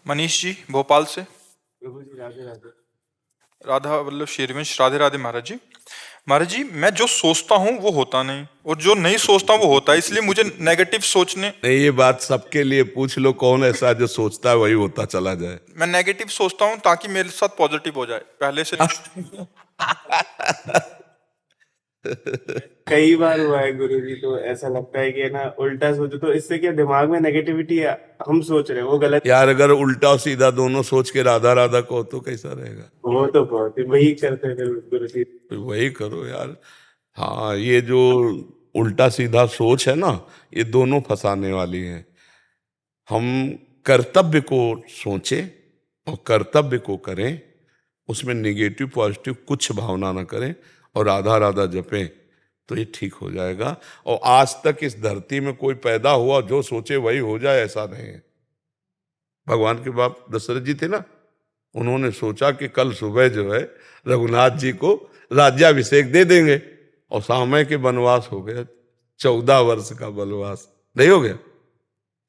मनीष जी भोपाल से। प्रभु जी राधे राधे। राधा वल्लभ शेरवंश। राधे राधे महाराज जी। महाराज जी, मैं जो सोचता हूँ वो होता नहीं, और जो नहीं सोचता हूँ वो होता है, इसलिए मुझे नेगेटिव सोचने नहीं, ये बात सबके लिए पूछ लो, कौन ऐसा जो सोचता है वही होता चला जाए। मैं नेगेटिव सोचता हूँ ताकि मेरे साथ पॉजिटिव हो जाए पहले से। कई बार हुआ है गुरु जी, तो ऐसा लगता है कि ना उल्टा सोचो तो इससे क्या दिमाग में नेगेटिविटी हम सोच रहे हैं वो गलत। यार अगर उल्टा और सीधा दोनों सोच के राधा राधा कहो तो कैसा रहेगा? वो तो बहुत ही वही करते हैं फिर गुरु जी। तो वही करो यार। हाँ, ये जो उल्टा सीधा सोच है ना, ये दोनों फंसाने वाली है। हम कर्तव्य को सोचें और कर्तव्य को करें, उसमें निगेटिव पॉजिटिव कुछ भावना ना करें और राधा राधा जपें, तो ये ठीक हो जाएगा। और आज तक इस धरती में कोई पैदा हुआ जो सोचे वही हो जाए, ऐसा नहीं है। भगवान के बाप दशरथ जी थे ना, उन्होंने सोचा कि कल सुबह जो है रघुनाथ जी को राज्याभिषेक दे देंगे, और समय के वनवास हो गया, 14 वर्ष का वनवास नहीं हो गया।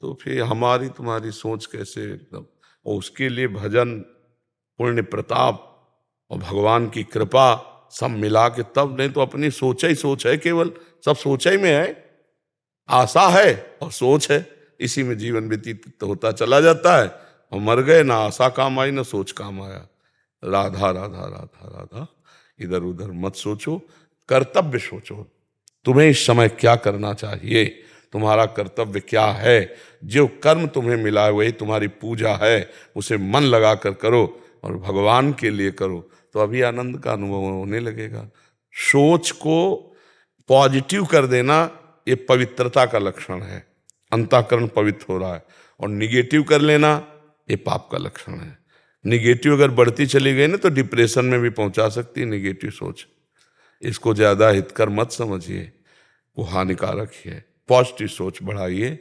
तो फिर हमारी तुम्हारी सोच कैसे एकदम। और उसके लिए भजन, पुण्य, प्रताप और भगवान की कृपा सब मिला के तब, नहीं तो अपनी सोचा ही सोच है, केवल सब सोचा ही में है। आशा है और सोच है, इसी में जीवन व्यतीत होता चला जाता है, और मर गए, ना आशा काम आई ना सोच काम आया। राधा राधा राधा राधा, इधर उधर मत सोचो, कर्तव्य सोचो। तुम्हें इस समय क्या करना चाहिए, तुम्हारा कर्तव्य क्या है, जो कर्म तुम्हें मिला है वही तुम्हारी पूजा है, उसे मन लगा कर करो और भगवान के लिए करो, तो अभी आनंद का अनुभव होने लगेगा। सोच को पॉजिटिव कर देना ये पवित्रता का लक्षण है, अंतःकरण पवित्र हो रहा है। और निगेटिव कर लेना ये पाप का लक्षण है। निगेटिव अगर बढ़ती चली गई ना तो डिप्रेशन में भी पहुंचा सकती है निगेटिव सोच। इसको ज्यादा हितकर मत समझिए, वो हानिकारक ही है। पॉजिटिव सोच बढ़ाइए,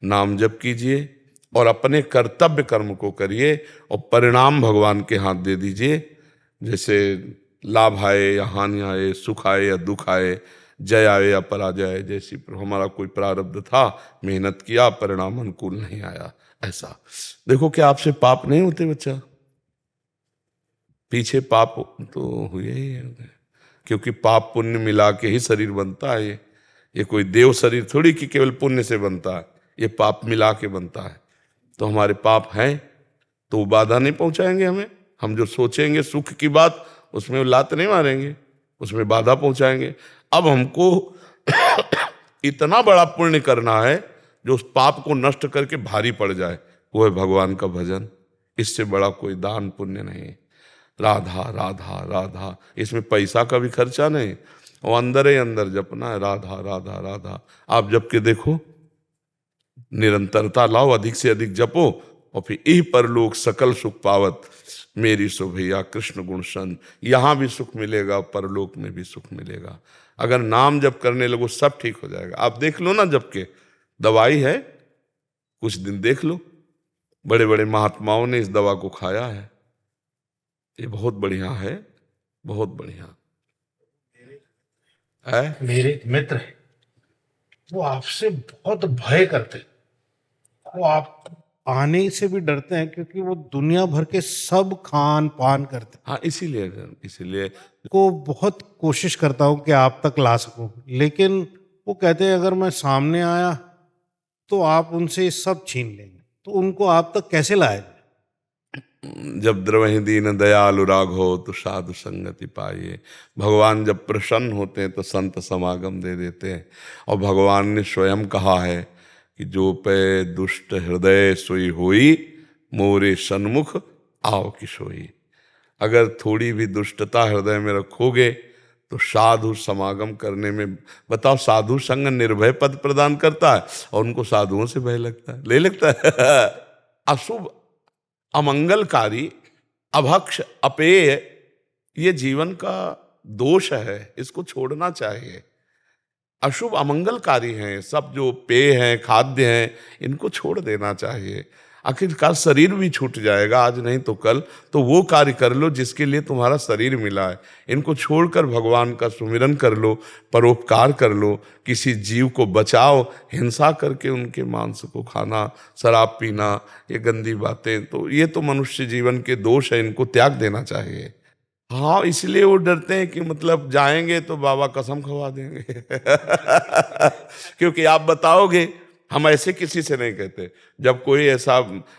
नाम जप कीजिए और अपने कर्तव्य कर्म को करिए, और परिणाम भगवान के हाथ दे दीजिए। जैसे लाभ आए या हानि आए, सुख आए या दुख आए, जय आए या पराजय, जैसी हमारा कोई प्रारब्ध था, मेहनत किया, परिणाम अनुकूल नहीं आया, ऐसा। देखो क्या आपसे पाप नहीं होते बच्चा? पीछे पाप तो हुए ही है, क्योंकि पाप पुण्य मिला के ही शरीर बनता है। ये कोई देव शरीर थोड़ी कि केवल पुण्य से बनता है, ये पाप मिला के बनता है। तो हमारे पाप हैं तो वो बाधा नहीं पहुंचाएंगे हमें। हम जो सोचेंगे सुख की बात, उसमें वो लात नहीं मारेंगे, उसमें बाधा पहुंचाएंगे। अब हमको इतना बड़ा पुण्य करना है जो उस पाप को नष्ट करके भारी पड़ जाए, वो है भगवान का भजन। इससे बड़ा कोई दान पुण्य नहीं। राधा राधा राधा, इसमें पैसा का भी खर्चा नहीं, और अंदर ही अंदर जपना है, राधा राधा राधा। आप जप के देखो, निरंतरता लाओ, अधिक से अधिक जपो, और फिर इह परलोक सकल सुख पावत, मेरी सो भैया कृष्ण गुण सन। यहां भी सुख मिलेगा, परलोक में भी सुख मिलेगा। अगर नाम जप करने लगो सब ठीक हो जाएगा। आप देख लो ना, जप के दवाई है, कुछ दिन देख लो, बड़े बड़े महात्माओं ने इस दवा को खाया है। ये बहुत बढ़िया है, बहुत बढ़िया है। मेरे एक मित्र है, वो आपसे बहुत भय करते हैं। वो आप आने से भी डरते हैं क्योंकि वो दुनिया भर के सब खान पान करते हैं। हाँ, इसीलिए को बहुत कोशिश करता हूँ कि आप तक ला सकूं, लेकिन वो कहते हैं अगर मैं सामने आया तो आप उनसे सब छीन लेंगे, तो उनको आप तक कैसे लाया जाए? जब द्रवहि दीन दयालु राघो तो साधु संगति पाइए। भगवान जब प्रसन्न होते हैं तो संत समागम दे देते हैं। और भगवान ने स्वयं कहा है कि जो पे दुष्ट हृदय सोई होई, मोरे सन्मुख आओ कि सोई। अगर थोड़ी भी दुष्टता हृदय में रखोगे तो साधु समागम करने में, बताओ, साधु संग निर्भय पद प्रदान करता है, और उनको साधुओं से भय लगता है, ले लगता है। अशुभ, अमंगलकारी, अभक्ष, अपेय, ये जीवन का दोष है, इसको छोड़ना चाहिए। अशुभ अमंगलकारी हैं सब, जो पेय हैं, खाद्य हैं, इनको छोड़ देना चाहिए। आखिरकार शरीर भी छूट जाएगा, आज नहीं तो कल, तो वो कार्य कर लो जिसके लिए तुम्हारा शरीर मिला है। इनको छोड़कर भगवान का सुमिरन कर लो, परोपकार कर लो, किसी जीव को बचाओ। हिंसा करके उनके मांस को खाना, शराब पीना, ये गंदी बातें, तो ये तो मनुष्य जीवन के दोष है, इनको त्याग देना चाहिए। हाँ, इसलिए वो डरते हैं कि मतलब जाएंगे तो बाबा कसम खवा देंगे क्योंकि आप बताओगे, हम ऐसे किसी से नहीं कहते। जब कोई ऐसा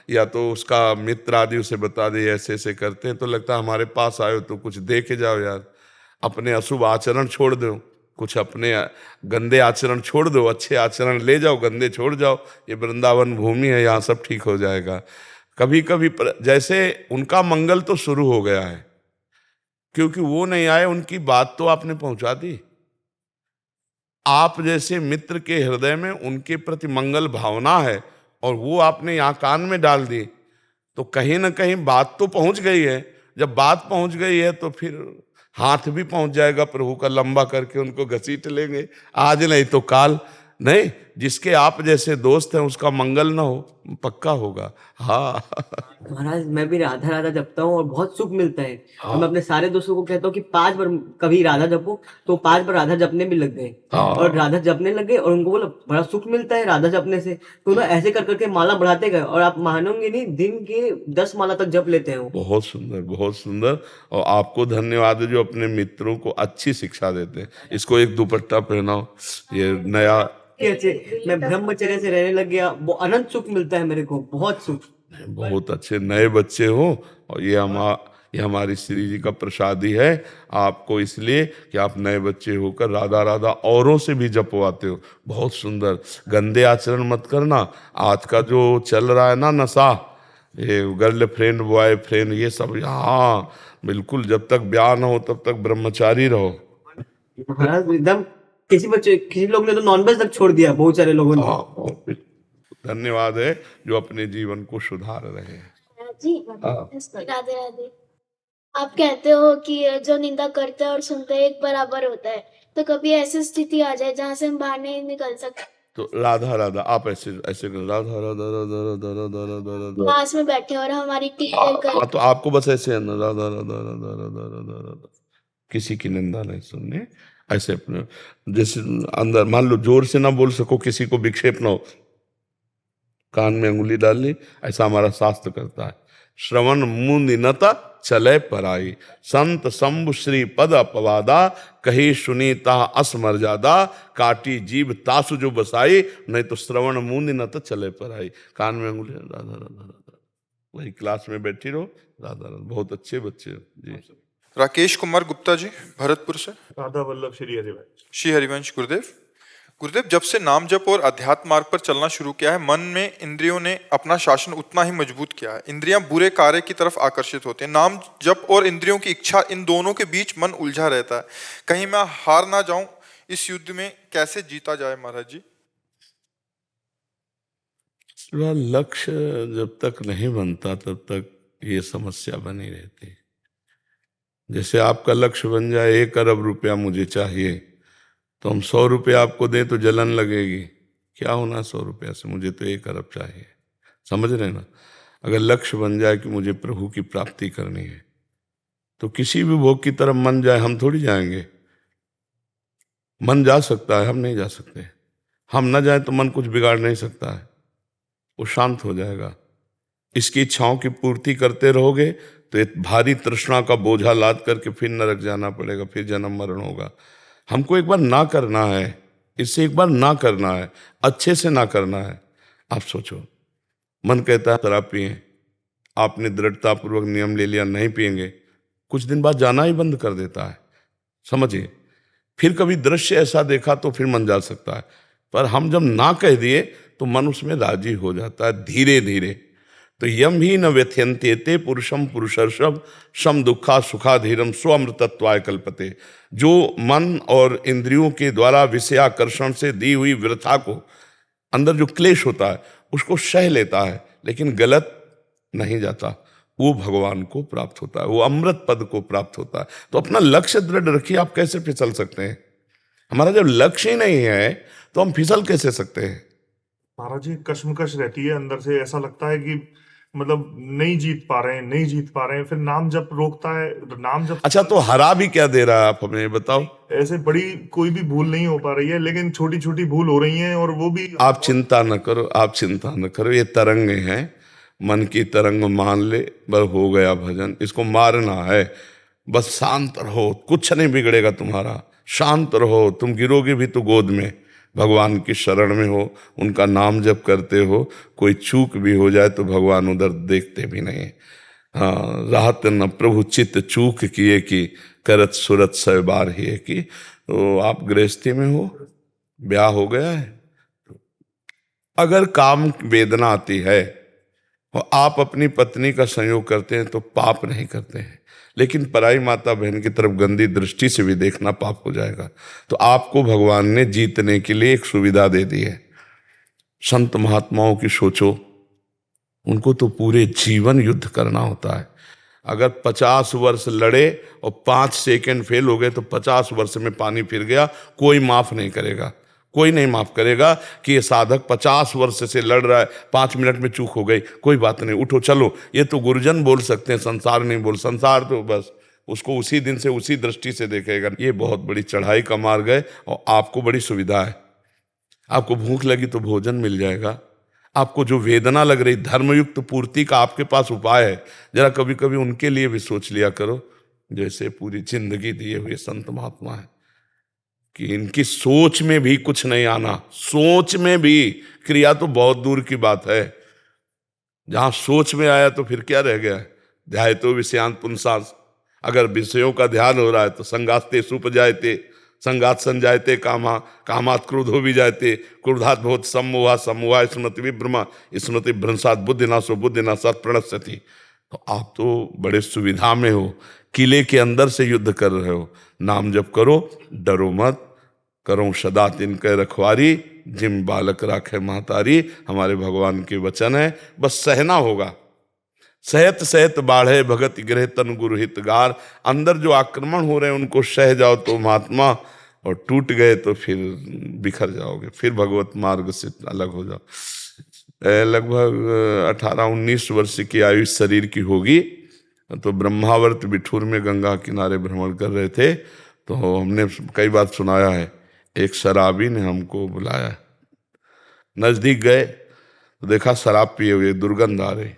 या तो उसका मित्र आदि उसे बता दे ऐसे ऐसे करते हैं, तो लगता है हमारे पास आए हो तो कुछ दे के जाओ यार, अपने अशुभ आचरण छोड़ दो, कुछ अपने गंदे आचरण छोड़ दो, अच्छे आचरण ले जाओ, गंदे छोड़ जाओ। ये वृंदावन भूमि है, यहाँ सब ठीक हो जाएगा। कभी कभी जैसे उनका मंगल तो शुरू हो गया है, क्योंकि वो नहीं आए, उनकी बात तो आपने पहुंचा दी। आप जैसे मित्र के हृदय में उनके प्रति मंगल भावना है और वो आपने यहाँ कान में डाल दी, तो कहीं ना कहीं बात तो पहुंच गई है। जब बात पहुंच गई है तो फिर हाथ भी पहुंच जाएगा प्रभु का, लंबा करके उनको घसीट लेंगे, आज नहीं तो काल। नहीं, जिसके आप जैसे दोस्त हैं उसका मंगल ना हो, पक्का होगा। हाँ महाराज, मैं भी राधा राधा जपता हूँ और बहुत सुख मिलता है। तो मैं अपने सारे दोस्तों को कहता हूँ कि 5 बार कभी राधा जपो, तो 5 बार राधा जपने भी लग गए और राधा जपने लग गए और उनको बोला बड़ा सुख मिलता है राधा जपने से। तो ना ऐसे कर करके माला बढ़ाते गए और आप मानोगे नहीं, दिन के 10 माला तक जप लेते हैं वो। बहुत सुंदर, बहुत सुंदर। और आपको धन्यवाद है जो अपने मित्रों को अच्छी शिक्षा देते हैं। इसको एक दुपट्टा पहनाओ, ये नया। अच्छे, मैं ब्रह्मचर्य से रहने लग गया, वो अनंत सुख मिलता है मेरे को, बहुत सुख। बहुत अच्छे नए बच्चे हो, और ये हमारी श्री जी का प्रसाद ही है आपको, इसलिए कि आप नए बच्चे होकर राधा राधा औरों से भी जपवाते हो। बहुत सुंदर। गंदे आचरण मत करना। आज का जो चल रहा है ना नशा, ये गर्लफ्रेंड बॉयफ्रेंड, ये सब, हाँ बिल्कुल, जब तक ब्याह ना हो तब तक ब्रह्मचारी रहो। महाराज एकदम, किसी लोग ने तो नॉनवेज तक छोड़ दिया, बहुत सारे लोगों ने। हाँ, धन्यवाद है जो अपने जीवन को सुधार रहे हैं। जी राधे राधे। आप कहते हो कि जो निंदा करते हैं और सुनते हैं एक बराबर होता है, तो कभी ऐसी स्थिति आ जाए जहाँ से हम बाहर नहीं निकल सकते, तो राधा राधा आप ऐसे ऐसे कर, राधा राधा राधा राधा राधा राधा राधा, पास में बैठे और हमारी टीचर कर, तो आपको बस ऐसे है ना, राधा राधा राधा राधा राधा राधा, किसी की निंदा नहीं सुननी। ऐसे अपने जैसे अंदर, मान लो जोर से ना बोल सको, किसी को विक्षेप ना हो, कान में अंगुली डालनी, ऐसा हमारा शास्त्र करता है। श्रवण मुनिनता चले पराई, संत शंभु श्री पद अपवादा, कही सुनीता असमर्यादा, काटी जीव तासु जो बसाई, नहीं तो श्रवण मुनिनता चले पराई। कान में अंगुली, राधा राधा राधा, वही क्लास में बैठी रहो, राधा राधा। बहुत अच्छे बच्चे हो जी। राकेश कुमार गुप्ता जी, भरतपुर से। राधा वल्लभ श्री हरिवंश। श्री हरिवंश गुरुदेव। गुरुदेव, जब से नाम जप और अध्यात्म मार्ग पर चलना शुरू किया है, मन में इंद्रियों ने अपना शासन उतना ही मजबूत किया है। इंद्रियां बुरे कार्य की तरफ आकर्षित होती हैं। नाम जप और इंद्रियों की इच्छा, इन दोनों के बीच मन उलझा रहता है। कहीं मैं हार ना जाऊं, इस युद्ध में कैसे जीता जाए महाराज जी? लक्ष्य जब तक नहीं बनता तब तक ये समस्या बनी रहती। जैसे आपका लक्ष्य बन जाए 1 अरब रुपया मुझे चाहिए, तो हम 100 रुपया आपको दें तो जलन लगेगी, क्या होना 100 रुपया से, मुझे तो 1 अरब चाहिए। समझ रहे ना? अगर लक्ष्य बन जाए कि मुझे प्रभु की प्राप्ति करनी है, तो किसी भी भोग की तरफ मन जाए, हम थोड़ी जाएंगे। मन जा सकता है, हम नहीं जा सकते। हम ना जाए तो मन कुछ बिगाड़ नहीं सकता है, वो शांत हो जाएगा। इसकी इच्छाओं की पूर्ति करते रहोगे तो एक भारी तृष्णा का बोझा लाद करके फिर नरक जाना पड़ेगा, फिर जन्म मरण होगा। हमको एक बार ना करना है, इससे एक बार ना करना है, अच्छे से ना करना है। आप सोचो, मन कहता है शराब पिए, आपने दृढ़तापूर्वक नियम ले लिया नहीं पिएंगे, कुछ दिन बाद जाना ही बंद कर देता है। समझिए, फिर कभी दृश्य ऐसा देखा तो फिर मन जा सकता है, पर हम जब ना कह दिए तो मन उसमें राजी हो जाता है धीरे धीरे। तो यम ही न व्यथयन्ते पुरुषम पुरुषर्षभ सम दुखा सुखाधीरम स्वअमृतत्वाय कल्पते। जो मन और इंद्रियों के द्वारा विषयाकर्षण से दी हुई वृथा को, अंदर जो क्लेश होता है उसको सह लेता है, लेकिन गलत नहीं जाता, वो भगवान को प्राप्त होता है, वो अमृत पद को प्राप्त होता है। तो अपना लक्ष्य दृढ़ रखिए। आप कैसे फिसल सकते हैं? हमारा जब लक्ष्य ही नहीं है तो हम फिसल कैसे सकते हैं? महाराज जी कश्मकश रहती है अंदर से, ऐसा लगता है कि मतलब नहीं जीत पा रहे हैं, नहीं जीत पा रहे हैं। फिर नाम जप रोकता है, नाम जप। अच्छा, तो हरा भी क्या दे रहा है आप हमें बताओ। ऐसे बड़ी कोई भी भूल नहीं हो पा रही है, लेकिन छोटी छोटी भूल हो रही हैं, और वो भी। आप चिंता न करो, आप चिंता न करो, ये तरंगे हैं, मन की तरंग मान ले, बस हो गया भजन। इसको मारना है, बस शांत रहो, कुछ नहीं बिगड़ेगा तुम्हारा। शांत रहो, तुम गिरोगे भी तो गोद में भगवान की शरण में हो, उनका नाम जप करते हो। कोई चूक भी हो जाए तो भगवान उधर देखते भी नहीं। हाँ, राहत न प्रभु चित्त चूक किए कि करत सुरत सै बार ही की। तो आप गृहस्थी में हो, ब्याह हो गया है, अगर काम वेदना आती है और आप अपनी पत्नी का संयोग करते हैं तो पाप नहीं करते हैं, लेकिन पराई माता बहन की तरफ गंदी दृष्टि से भी देखना पाप हो जाएगा। तो आपको भगवान ने जीतने के लिए एक सुविधा दे दी है। संत महात्माओं की सोचो, उनको तो पूरे जीवन युद्ध करना होता है। अगर 50 वर्ष लड़े और 5 सेकंड फेल हो गए तो 50 वर्ष में पानी फिर गया, कोई माफ नहीं करेगा। कोई नहीं माफ करेगा कि ये साधक 50 वर्ष से लड़ रहा है, 5 मिनट में चूक हो गई, कोई बात नहीं, उठो चलो। ये तो गुरुजन बोल सकते हैं, संसार नहीं बोल। संसार तो बस उसको उसी दिन से उसी दृष्टि से देखेगा। ये बहुत बड़ी चढ़ाई का मार्ग है और आपको बड़ी सुविधा है। आपको भूख लगी तो भोजन मिल जाएगा, आपको जो वेदना लग रही धर्मयुक्त पूर्ति का आपके पास उपाय है। जरा कभी कभी उनके लिए भी सोच लिया करो, जैसे पूरी जिंदगी दिए हुए संत महात्मा है, कि इनकी सोच में भी कुछ नहीं आना। सोच में भी, क्रिया तो बहुत दूर की बात है। जहां सोच में आया तो फिर क्या रह गया। ध्याय तो विषयांत पुंसांस, अगर विषयों का ध्यान हो रहा है तो संगास्ते सुपजायते, संगात संजायते कामा, कामात क्रोधो भी जायते, क्रोधात बहुत सम्मोहा, सम्मोहा स्मृति विभ्रमा, स्मृति भ्रंशात बुद्धिनाशो, बुद्धिनाशात प्रणश्यति। तो आप तो बड़े सुविधा में हो, किले के अंदर से युद्ध कर रहे हो। नाम जप करो, डरो मत, करो सदा तिनके रखवारी, जिम बालक राखे महतारी। हमारे भगवान के वचन है, बस सहना होगा। सहत सहत बाढ़े भगत गृह तन गुरु हितगार। अंदर जो आक्रमण हो रहे हैं उनको सह जाओ तो महात्मा, और टूट गए तो फिर बिखर जाओगे, फिर भगवत मार्ग से अलग हो जाओ। लगभग 18-19 वर्ष की आयु शरीर की होगी, तो ब्रह्मावर्त बिठूर में गंगा किनारे भ्रमण कर रहे थे। तो हमने कई बार सुनाया है, एक शराबी ने हमको बुलाया, नजदीक गए तो देखा शराब पिए हुए, दुर्गंध आ रही।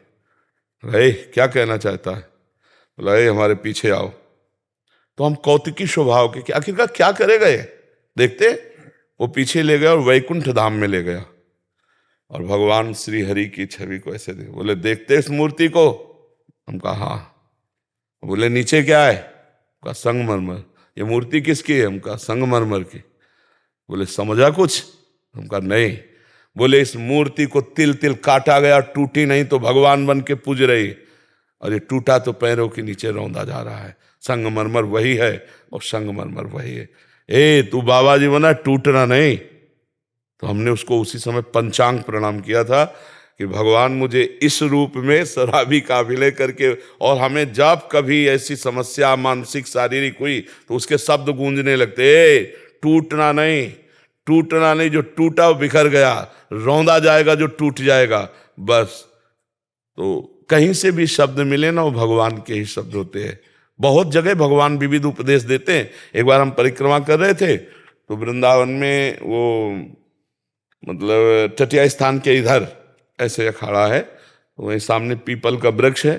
भाई क्या कहना चाहता है? बोला हमारे पीछे आओ। तो हम कौतुकी स्वभाव के, आखिरकार क्या करेगा ये, देखते। वो पीछे ले गया और वैकुंठ धाम में ले गया, और भगवान श्री हरि की छवि को ऐसे देख। बोले देखते इस मूर्ति को? हम कहा हाँ। बोले नीचे क्या है? कहा संगमरमर। ये मूर्ति किसकी है? हम कहा संगमरमर की। बोले समझा कुछ? हम कहा नहीं। बोले इस मूर्ति को तिल तिल काटा गया, टूटी नहीं तो भगवान बन के पूज रही, और ये टूटा तो पैरों के नीचे रौंदा जा रहा है। संगमरमर वही है और संगमरमर वही है। ए तू बाबा जी बना, टूटना नहीं। तो हमने उसको उसी समय पंचांग प्रणाम किया था कि भगवान मुझे इस रूप में शराबी का विलय करके, और हमें जब कभी ऐसी समस्या मानसिक शारीरिक हुई तो उसके शब्द गूंजने लगते, टूटना नहीं, टूटना नहीं, जो टूटा वो बिखर गया, रौंदा जाएगा जो टूट जाएगा, बस। तो कहीं से भी शब्द मिले ना, वो भगवान के ही शब्द होते हैं। बहुत जगह भगवान विविध उपदेश देते हैं। एक बार हम परिक्रमा कर रहे थे तो वृंदावन में वो मतलब तटिया स्थान के इधर ऐसे अखाड़ा है, वहीं सामने पीपल का वृक्ष है।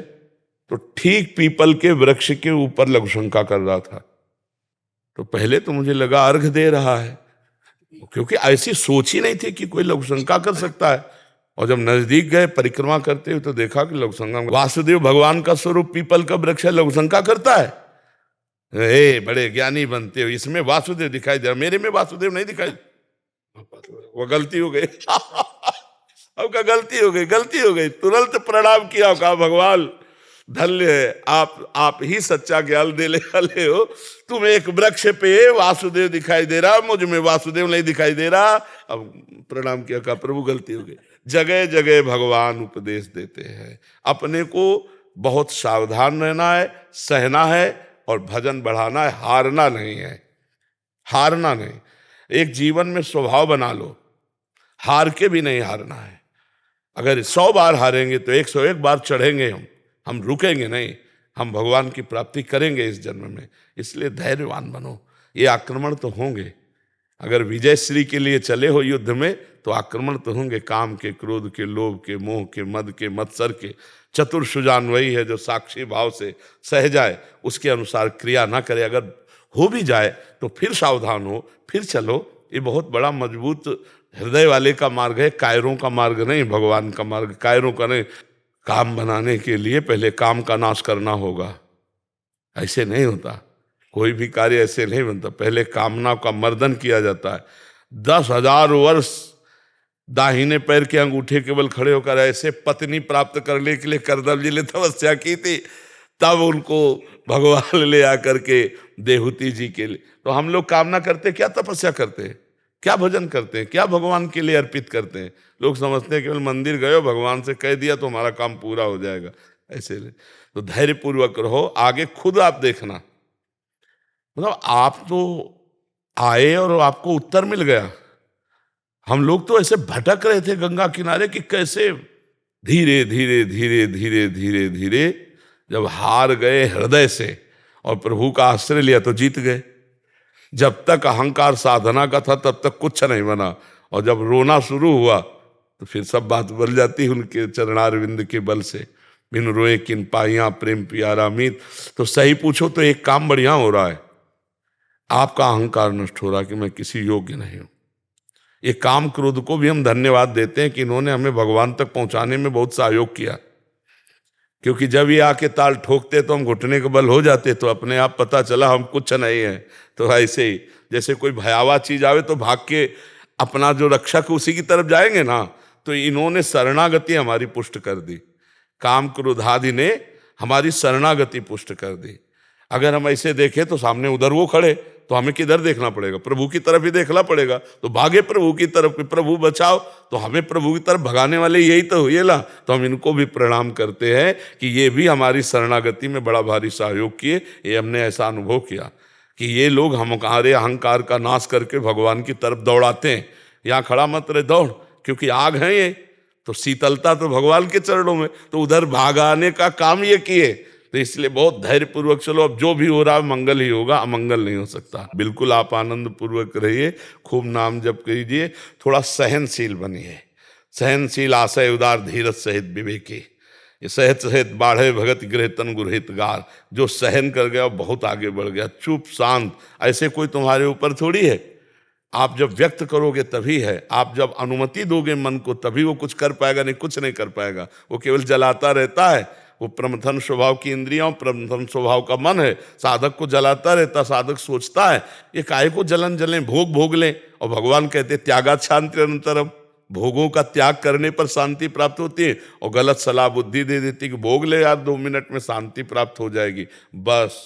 तो ठीक पीपल के वृक्ष के ऊपर लघुशंका कर रहा था। तो पहले तो मुझे लगा अर्घ दे रहा है, क्योंकि ऐसी सोच ही नहीं थी कि कोई लघुशंका कर सकता है। और जब नजदीक गए परिक्रमा करते हुए तो देखा कि लघुशंका, वासुदेव भगवान का स्वरूप पीपल का वृक्ष है, लघुशंका करता है। ए बड़े ज्ञानी बनते हो, इसमें वासुदेव दिखाई दे रहा, मेरे में वासुदेव नहीं दिखाई। वो गलती हो गई। अब का गलती हो गई, गलती हो गई। तुरंत प्रणाम किया, कहा भगवान धन्य है, आप ही सच्चा ज्ञान देने वाले हो। तुम एक वृक्ष पे वासुदेव दिखाई दे रहा, मुझ में वासुदेव नहीं दिखाई दे रहा। अब प्रणाम किया, कहा प्रभु गलती हो गई। जगह जगह भगवान उपदेश देते हैं। अपने को बहुत सावधान रहना है, सहना है और भजन बढ़ाना है, हारना नहीं है, हारना नहीं। एक जीवन में स्वभाव बना लो, हार के भी नहीं हारना है। अगर 100 बार हारेंगे तो 101 बार चढ़ेंगे हम रुकेंगे नहीं, हम भगवान की प्राप्ति करेंगे इस जन्म में। इसलिए धैर्यवान बनो। ये आक्रमण तो होंगे, अगर विजय श्री के लिए चले हो युद्ध में तो आक्रमण तो होंगे, काम के, क्रोध के, लोभ के, मोह के, मद के, मत्सर के। चतुर सुजान वही है जो साक्षी भाव से सह जाए, उसके अनुसार क्रिया ना करे। अगर हो भी जाए तो फिर सावधान हो, फिर चलो। ये बहुत बड़ा मजबूत हृदय वाले का मार्ग है, कायरों का मार्ग नहीं, भगवान का मार्ग कायरों का नहीं। काम बनाने के लिए पहले काम का नाश करना होगा, ऐसे नहीं होता। कोई भी कार्य ऐसे नहीं बनता, पहले कामना का मर्दन किया जाता है। 10,000 वर्ष दाहिने पैर के अंगूठे के बल खड़े होकर ऐसे पत्नी प्राप्त करने के लिए करदम जी ने तपस्या की थी, तब उनको भगवान ले आकर के देहूती जी के लिए। तो हम लोग कामना करते, क्या तपस्या करते हैं, क्या भजन करते हैं, क्या भगवान के लिए अर्पित करते हैं? लोग समझते हैं केवल मंदिर गए, भगवान से कह दिया तो हमारा काम पूरा हो जाएगा, ऐसे नहीं। तो धैर्यपूर्वक रहो, आगे खुद आप देखना। मतलब आप तो आए और आपको उत्तर मिल गया। हम लोग तो ऐसे भटक रहे थे गंगा किनारे कि कैसे धीरे धीरे धीरे धीरे धीरे धीरे जब हार गए हृदय से और प्रभु का आश्रय लिया तो जीत गए। जब तक अहंकार साधना का था तब तक कुछ नहीं बना, और जब रोना शुरू हुआ तो फिर सब बात बदल जाती उनके चरणारविंद के बल से। बिन रोए किन पाइयां प्रेम प्यारा मीत। तो सही पूछो तो एक काम बढ़िया हो रहा है, आपका अहंकार नष्ट हो रहा है कि मैं किसी योग्य नहीं हूं। ये काम क्रोध को भी हम धन्यवाद देते हैं कि इन्होंने हमें भगवान तक पहुंचाने में बहुत सहयोग किया, क्योंकि जब ये आके ताल ठोकते तो हम घुटने के बल हो जाते, तो अपने आप पता चला हम कुछ नहीं है। तो ऐसे ही जैसे कोई भयावह चीज आवे तो भाग के अपना जो रक्षक उसी की तरफ जाएंगे ना, तो इन्होंने शरणागति हमारी पुष्ट कर दी। काम क्रोधादि ने हमारी शरणागति पुष्ट कर दी। अगर हम ऐसे देखें तो सामने उधर वो खड़े, तो हमें किधर देखना पड़ेगा? प्रभु की तरफ ही देखना पड़ेगा। तो भागे प्रभु की तरफ, प्रभु बचाओ, तो हमें प्रभु की तरफ भगाने वाले यही तो हुए ला। तो हम इनको भी प्रणाम करते हैं कि ये भी हमारी शरणागति में बड़ा भारी सहयोग किए। ये हमने ऐसा अनुभव किया कि ये लोग हमारे अहंकार का नाश करके भगवान की तरफ दौड़ाते हैं। यहाँ खड़ा मत रहे, दौड़, क्योंकि आग है ये। तो शीतलता तो भगवान के चरणों में, तो उधर भागाने का काम ये किए। तो इसलिए बहुत धैर्यपूर्वक चलो। अब जो भी हो रहा है मंगल ही होगा, अमंगल नहीं हो सकता। बिल्कुल आप आनंद पूर्वक रहिए, खूब नाम जप कीजिए, थोड़ा सहनशील बनिए। सहनशील आशय उदार धीरज सहित विवेकी। ये सहत सहित बाढ़े भगत गृह तन गुरहित गार। जो सहन कर गया बहुत आगे बढ़ गया। चुप शांत, ऐसे कोई तुम्हारे ऊपर थोड़ी है। आप जब व्यक्त करोगे तभी है, आप जब अनुमति दोगे मन को तभी वो कुछ कर पाएगा, नहीं कुछ नहीं कर पाएगा। वो केवल जलाता रहता है। वो प्रमथन स्वभाव की इंद्रियां, प्रमथन स्वभाव का मन है, साधक को जलाता रहता। साधक सोचता है ये काहे को जलन जलें, भोग भोग लें। और भगवान कहते त्यागात शांति अनंतरम, भोगों का त्याग करने पर शांति प्राप्त होती है। और गलत सलाह बुद्धि दे देती कि भोग ले यार 2 मिनट में शांति प्राप्त हो जाएगी। बस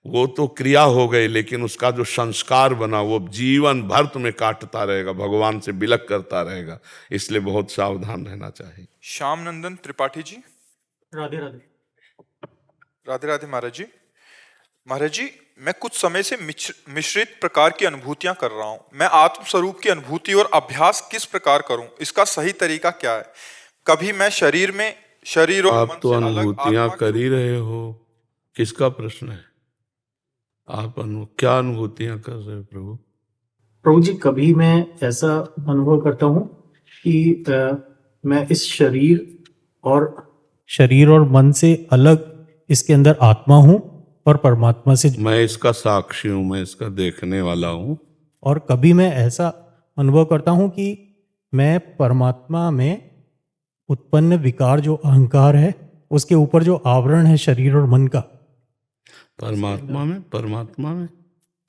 वो तो क्रिया हो गई, लेकिन उसका जो संस्कार बना वो जीवन भर तुम्हें काटता रहेगा, भगवान से बिलक करता रहेगा। इसलिए बहुत सावधान रहना चाहिए। श्याम नंदन त्रिपाठी जी। राधे राधे। राधे राधे महाराज जी। महाराज जी, मैं कुछ समय से मिश्रित प्रकार की अनुभूतियां कर रहा हूं। मैं आत्म स्वरूप की अनुभूति और अभ्यास किस प्रकार करूं, इसका सही तरीका क्या है? कभी मैं शरीर और आप मन तो से अलग अनुभूतियां आत्मा कर ही रहे हो, किसका प्रश्न है? आप क्या अनुभूतियां कर रहे हो प्रभु? प्रभु जी, कभी मैं ऐसा अनुभव करता हूँ कि मैं इस शरीर और मन से अलग इसके अंदर आत्मा हूँ और परमात्मा से। मैं इसका साक्षी हूं, मैं इसका देखने वाला हूं। और कभी मैं ऐसा अनुभव करता हूँ कि मैं परमात्मा में उत्पन्न विकार जो अहंकार है उसके ऊपर जो आवरण है शरीर और मन का,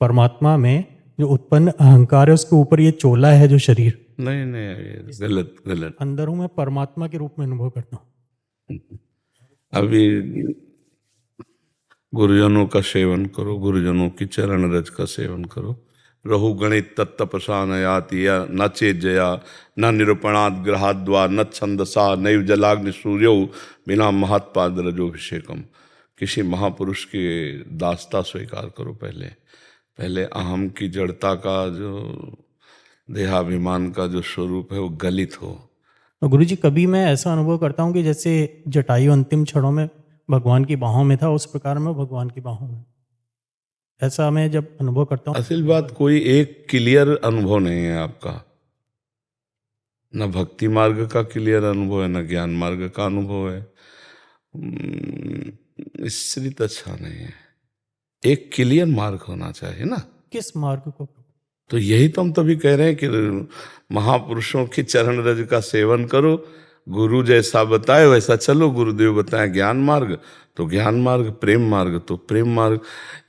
परमात्मा में जो उत्पन्न अहंकार है उसके ऊपर ये चोला है जो शरीर। नहीं, ये गलत। अंदर हूँ मैं परमात्मा के रूप में अनुभव करता हूँ। अभी गुरुजनों का सेवन करो, गुरुजनों की चरण रज का सेवन करो। रहु गणित तत्तपसानयाति या न चेजया न निरूपणाद ग्रहाद्वा न छंदसा नैव जलाग्नि सूर्यो बिना महत्पाद रजोभिषेकम। किसी महापुरुष की दास्ता स्वीकार करो। पहले अहम की जड़ता का जो देहाभिमान का जो स्वरूप है वो गलित हो। तो गुरु जी, कभी मैं ऐसा अनुभव करता हूँ कि जैसे जटायु अंतिम क्षणों में भगवान की बाहों में था, उस प्रकार मैं भगवान की बाहों में, ऐसा मैं जब अनुभव करता हूँ। असल बात, कोई एक क्लियर अनुभव नहीं है आपका, न भक्ति मार्ग का क्लियर अनुभव है, न ज्ञान मार्ग का अनुभव है। मिश्रित अच्छा नहीं है, एक क्लियर मार्ग होना चाहिए ना। किस मार्ग को? तो यही तो हम तभी कह रहे हैं कि महापुरुषों की चरण रज का सेवन करो, गुरु जैसा बताए वैसा चलो। गुरुदेव बताए ज्ञान मार्ग तो ज्ञान मार्ग, प्रेम मार्ग तो प्रेम मार्ग।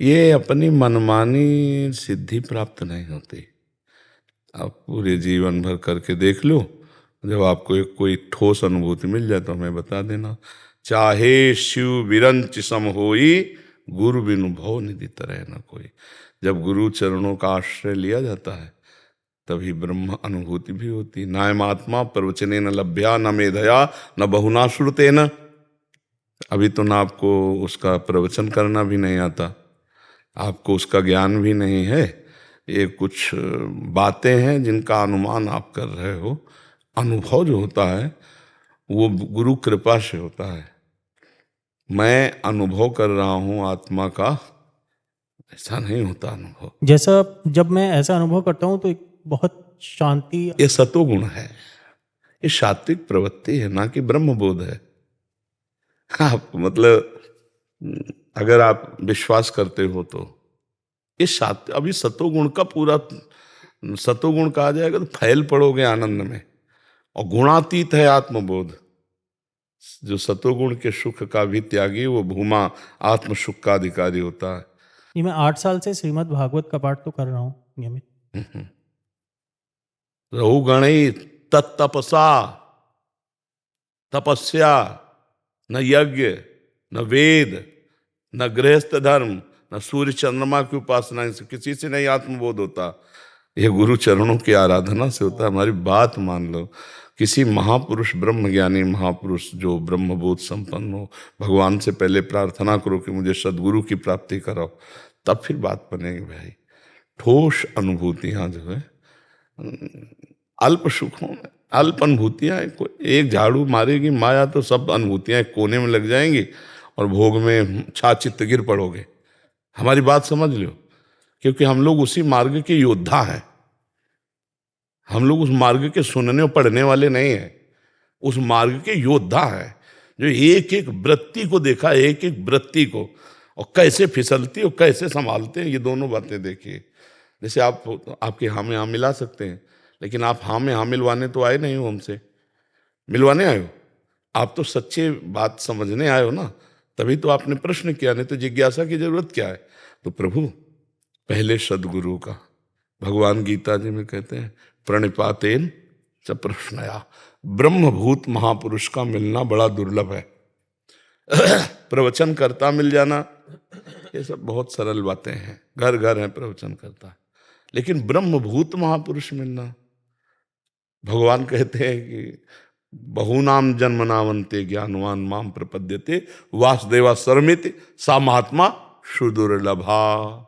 ये अपनी मनमानी सिद्धि प्राप्त नहीं होती। आप पूरे जीवन भर करके देख लो, जब आपको एक कोई ठोस अनुभूति मिल जाए तो हमें बता देना। चाहे शिव विरंच सम होई, गुरु बिनु भव निधि तरह न कोई। जब गुरु चरणों का आश्रय लिया जाता है तभी ब्रह्म अनुभूति भी होती। नायमात्मा प्रवचने न लभ्या न मेधया न बहुना श्रुतेन। अभी तो ना आपको उसका प्रवचन करना भी नहीं आता, आपको उसका ज्ञान भी नहीं है। ये कुछ बातें हैं जिनका अनुमान आप कर रहे हो। अनुभव जो होता है वो गुरु कृपा से होता है। मैं अनुभव कर रहा हूँ आत्मा का, ऐसा नहीं होता अनुभव। जैसा जब मैं ऐसा अनुभव करता हूँ तो एक बहुत शांति। ये सतोगुण है, ये सात्विक प्रवृत्ति है, ना कि ब्रह्मबोध है। आप मतलब अगर आप विश्वास करते हो तो ये अभी सतोगुण का पूरा, सतोगुण कहा जाएगा तो फैल पड़ोगे आनंद में। और गुणातीत है आत्मबोध। जो सतोगुण के सुख का भी त्यागी, वो भूमा आत्म सुख का अधिकारी होता है। ये मैं 8 साल से श्रीमद् भागवत का पाठ तो कर रहा हूँ नियमित। रहु गणई तत्तपसा, तपस्या न यज्ञ न वेद न गृहस्थ धर्म न सूर्य चंद्रमा की उपासना, इनसे किसी से नहीं आत्मबोध होता। ये गुरु चरणों की आराधना से होता है। हमारी बात मान लो, किसी महापुरुष, ब्रह्मज्ञानी महापुरुष जो ब्रह्मबोध संपन्न हो, भगवान से पहले प्रार्थना करो कि मुझे सदगुरु की प्राप्ति कराओ, तब फिर बात बनेगी भाई। ठोस अनुभूतियां जो है, अल्प सुखों में अल्प अनुभूतियां, एक झाड़ू मारेगी माया तो सब अनुभूतियां एक कोने में लग जाएंगी और भोग में छाचित्त गिर पड़ोगे। हमारी बात समझ लो, क्योंकि हम लोग उसी मार्ग के योद्धा हैं। हम लोग उस मार्ग के सुनने और पढ़ने वाले नहीं हैं, उस मार्ग के योद्धा हैं जो एक एक वृत्ति को देखा, एक एक वृत्ति को, और कैसे फिसलती और कैसे संभालते हैं। ये दोनों बातें देखिए। जैसे आप आपके हाँ में हाँ मिला सकते हैं, लेकिन आप हाँ में हाँ मिलवाने तो आए नहीं हो, हमसे मिलवाने आए हो। आप तो सच्चे बात समझने आए हो ना, तभी तो आपने प्रश्न किया, नहीं तो जिज्ञासा की जरूरत क्या है। तो प्रभु पहले सदगुरु का, भगवान गीता जी में कहते हैं प्रणिपातेन च प्रश्नया, ब्रह्मभूत महापुरुष का मिलना बड़ा दुर्लभ है। प्रवचन करता मिल जाना, ये सब बहुत सरल बातें हैं, घर घर है प्रवचन करता, लेकिन ब्रह्मभूत महापुरुष मिलना, भगवान कहते हैं कि बहुनाम जन्मनावंते ज्ञानवान माम प्रपद्यते वासुदेवा सर्वमिति सा महात्मा सुदुर्लभा।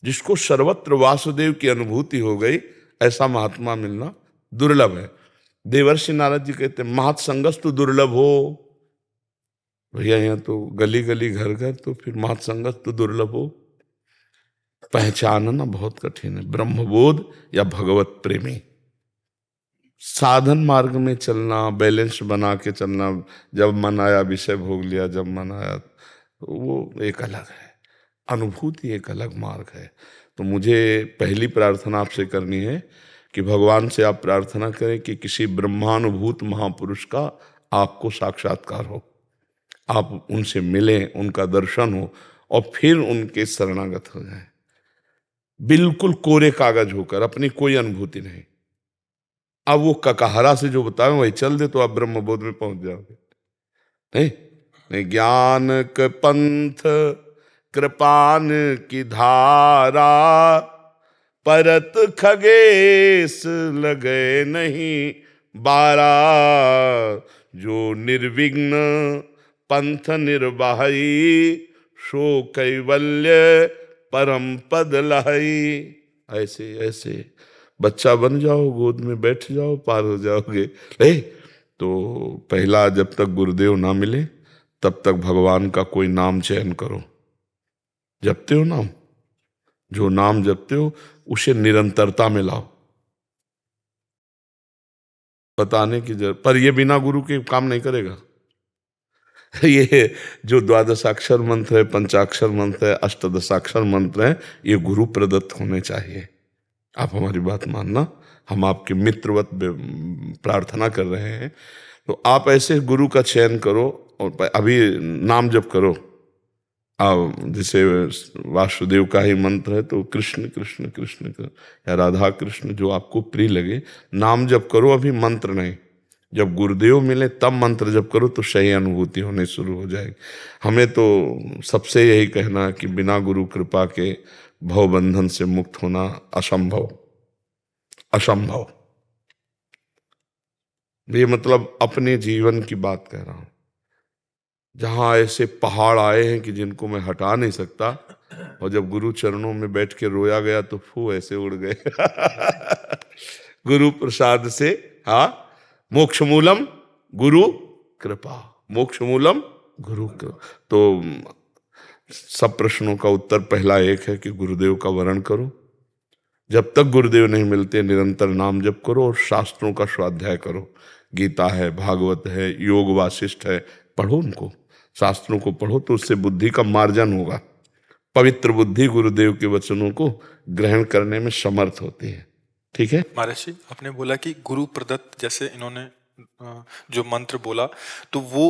जिसको सर्वत्र वासुदेव की अनुभूति हो गई, ऐसा महात्मा मिलना दुर्लभ है। देवर्षि नारद जी कहते हैं महत्संगस्तु दुर्लभ हो। भैया यहाँ तो गली गली घर घर, तो फिर महत्संगत तो दुर्लभ हो। पहचानना बहुत कठिन है, ब्रह्मबोध या भगवत प्रेमी। साधन मार्ग में चलना, बैलेंस बना के चलना, जब मन आया विषय भोग लिया, जब मन आया, तो वो एक अलग है। अनुभूति एक अलग मार्ग है। तो मुझे पहली प्रार्थना आपसे करनी है कि भगवान से आप प्रार्थना करें कि किसी ब्रह्मानुभूत महापुरुष का आपको साक्षात्कार हो, आप उनसे मिलें, उनका दर्शन हो और फिर उनके शरणागत हो जाएं, बिल्कुल कोरे कागज होकर, अपनी कोई अनुभूति नहीं। अब वो ककहरा से जो बतावे वही चल दे तो आप ब्रह्मबोध में पहुंच जाओगे। नहीं, ज्ञान क पंथ कृपान की धारा, परत खगेश लगे नहीं बारा। जो निर्विघ्न पंथ निर्वाही, सो कैवल्य परम पद लहई। ऐसे ऐसे बच्चा बन जाओ, गोद में बैठ जाओ, पार हो जाओगे। तो पहला, जब तक गुरुदेव ना मिले तब तक भगवान का कोई नाम चयन करो। जपते हो नाम, जो नाम जपते हो उसे निरंतरता में लाओ। बताने की जरूरत, पर ये बिना गुरु के काम नहीं करेगा। ये जो द्वादशाक्षर मंत्र है, पंचाक्षर मंत्र है, अष्टदशाक्षर मंत्र है, ये गुरु प्रदत्त होने चाहिए। आप हमारी बात मानना, हम आपके मित्रवत प्रार्थना कर रहे हैं। तो आप ऐसे गुरु का चयन करो और अभी नाम जप करो। जैसे वासुदेव का ही मंत्र है तो कृष्ण कृष्ण कृष्ण या राधा कृष्ण, जो आपको प्रिय लगे नाम जप करो, अभी मंत्र नहीं। जब गुरुदेव मिले तब मंत्र जप करो तो सही अनुभूति होने शुरू हो जाएगी। हमें तो सबसे यही कहना है कि बिना गुरु कृपा के भव बंधन से मुक्त होना असंभव, असंभव। ये मतलब अपने जीवन की बात कह रहा हूं, जहां ऐसे पहाड़ आए हैं कि जिनको मैं हटा नहीं सकता, और जब गुरु चरणों में बैठ के रोया गया तो फू ऐसे उड़ गए। गुरु प्रसाद से, हाँ, मोक्ष मूलम गुरु कृपा, मोक्ष मूलम गुरु कृपा। तो सब प्रश्नों का उत्तर पहला एक है कि गुरुदेव का वरण करो। जब तक गुरुदेव नहीं मिलते निरंतर नाम जप करो और शास्त्रों का स्वाध्याय करो। गीता है, भागवत है, योग वासिष्ठ है, पढ़ो उनको, शास्त्रों को पढ़ो तो उससे बुद्धि का मार्जन होगा। पवित्र बुद्धि गुरुदेव के वचनों को ग्रहण करने में समर्थ होती है। ठीक है महाराज जी, आपने बोला कि गुरु प्रदत्त, जैसे इन्होंने जो मंत्र बोला, तो वो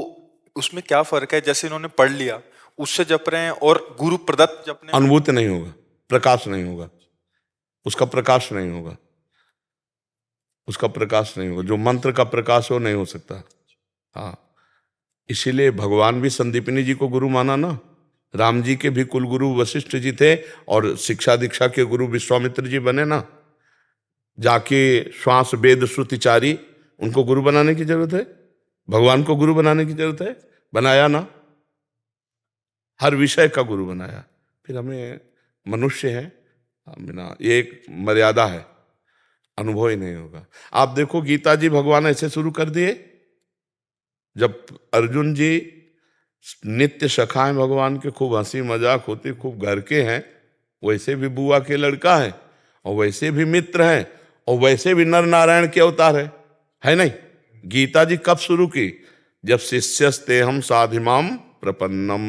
उसमें क्या फर्क है? जैसे इन्होंने पढ़ लिया उससे जप रहे हैं और गुरु प्रदत्त जपने, अनुभूति नहीं होगा, प्रकाश नहीं होगा, उसका प्रकाश नहीं होगा, उसका प्रकाश नहीं होगा। जो मंत्र का प्रकाश हो नहीं हो सकता। हाँ, इसीलिए भगवान भी संदीपनी जी को गुरु माना ना। राम जी के भी कुल गुरु वशिष्ठ जी थे और शिक्षा दीक्षा के गुरु विश्वामित्र जी बने ना। जाके श्वास वेद श्रुतिचारी, उनको गुरु बनाने की जरूरत है? भगवान को गुरु बनाने की जरूरत है? बनाया ना, हर विषय का गुरु बनाया। फिर हमें मनुष्य हैं, बिना, ये एक मर्यादा है, अनुभव ही नहीं होगा। आप देखो गीता जी भगवान ऐसे शुरू कर दिए, जब अर्जुन जी नित्य सखाएं भगवान के, खूब हंसी मजाक होती, खूब घर के हैं, वैसे भी बुआ के लड़का है और वैसे भी मित्र हैं और वैसे भी नर नारायण के अवतार है नहीं? गीता जी कब शुरू की? जब शिष्यस्ते हम साधिमाम प्रपन्नम,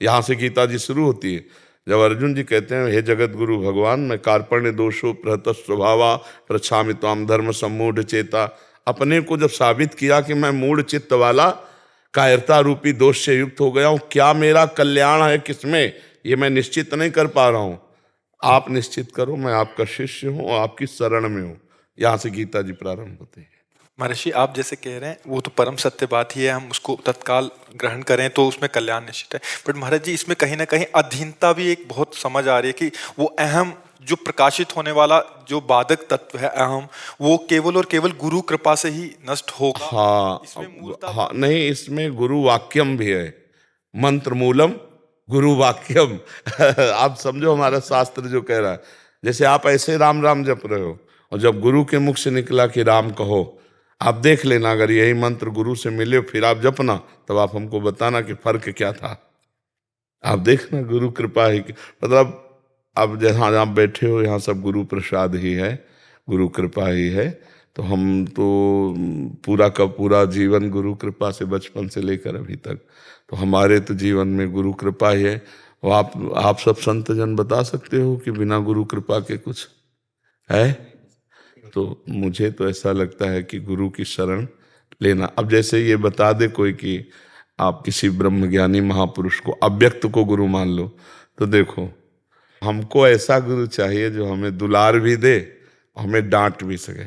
यहां से गीता जी शुरू होती है। जब अर्जुन जी कहते हैं, हे जगत गुरु भगवान, मैं कार्पण्य दोषो प्रहत स्वभावा प्रच्छामि त्वाम धर्म सम्मूढ़ चेता, अपने को जब साबित किया कि मैं मूढ़ चित्त वाला कायरता रूपी दोष से युक्त हो गया हूं, क्या मेरा कल्याण है किसमें, ये मैं निश्चित नहीं कर पा रहा हूं। आप निश्चित करो, मैं आपका शिष्य हूं, आपकी शरण में हूं। यहां से गीता जी प्रारंभ होती है। महर्षि आप जैसे कह रहे हैं वो तो परम सत्य बात ही है, हम उसको तत्काल ग्रहण करें तो उसमें कल्याण निश्चित है। बट महाराज जी, इसमें कहीं ना कहीं अधीनता भी एक बहुत समझ आ रही है कि वो अहम जो प्रकाशित होने वाला जो बाधक तत्व है अहम, वो केवल और केवल गुरु कृपा से ही नष्ट होगा। हाँ, इसमें मूलतः हाँ, नहीं, इसमें गुरु वाक्यम भी है, मंत्र मूलम गुरु वाक्यम। आप समझो हमारा शास्त्र जो कह रहा है, जैसे आप ऐसे राम राम जप रहे हो और जब गुरु के मुख से निकला कि राम कहो, आप देख लेना, अगर यही मंत्र गुरु से मिले फिर आप जपना, तब आप हमको बताना कि फर्क क्या था। आप देखना, गुरु कृपा ही, मतलब अब जहाँ आप बैठे हो यहाँ सब गुरु प्रसाद ही है, गुरु कृपा ही है। तो हम तो पूरा का पूरा जीवन गुरु कृपा से, बचपन से लेकर अभी तक, तो हमारे तो जीवन में गुरु कृपा ही है। और आप सब संत जन बता सकते हो कि बिना गुरु कृपा के कुछ है? तो मुझे तो ऐसा लगता है कि गुरु की शरण लेना। अब जैसे ये बता दे कोई कि आप किसी ब्रह्मज्ञानी महापुरुष को, अव्यक्त को गुरु मान लो, तो देखो हमको ऐसा गुरु चाहिए जो हमें दुलार भी दे, हमें डांट भी सके।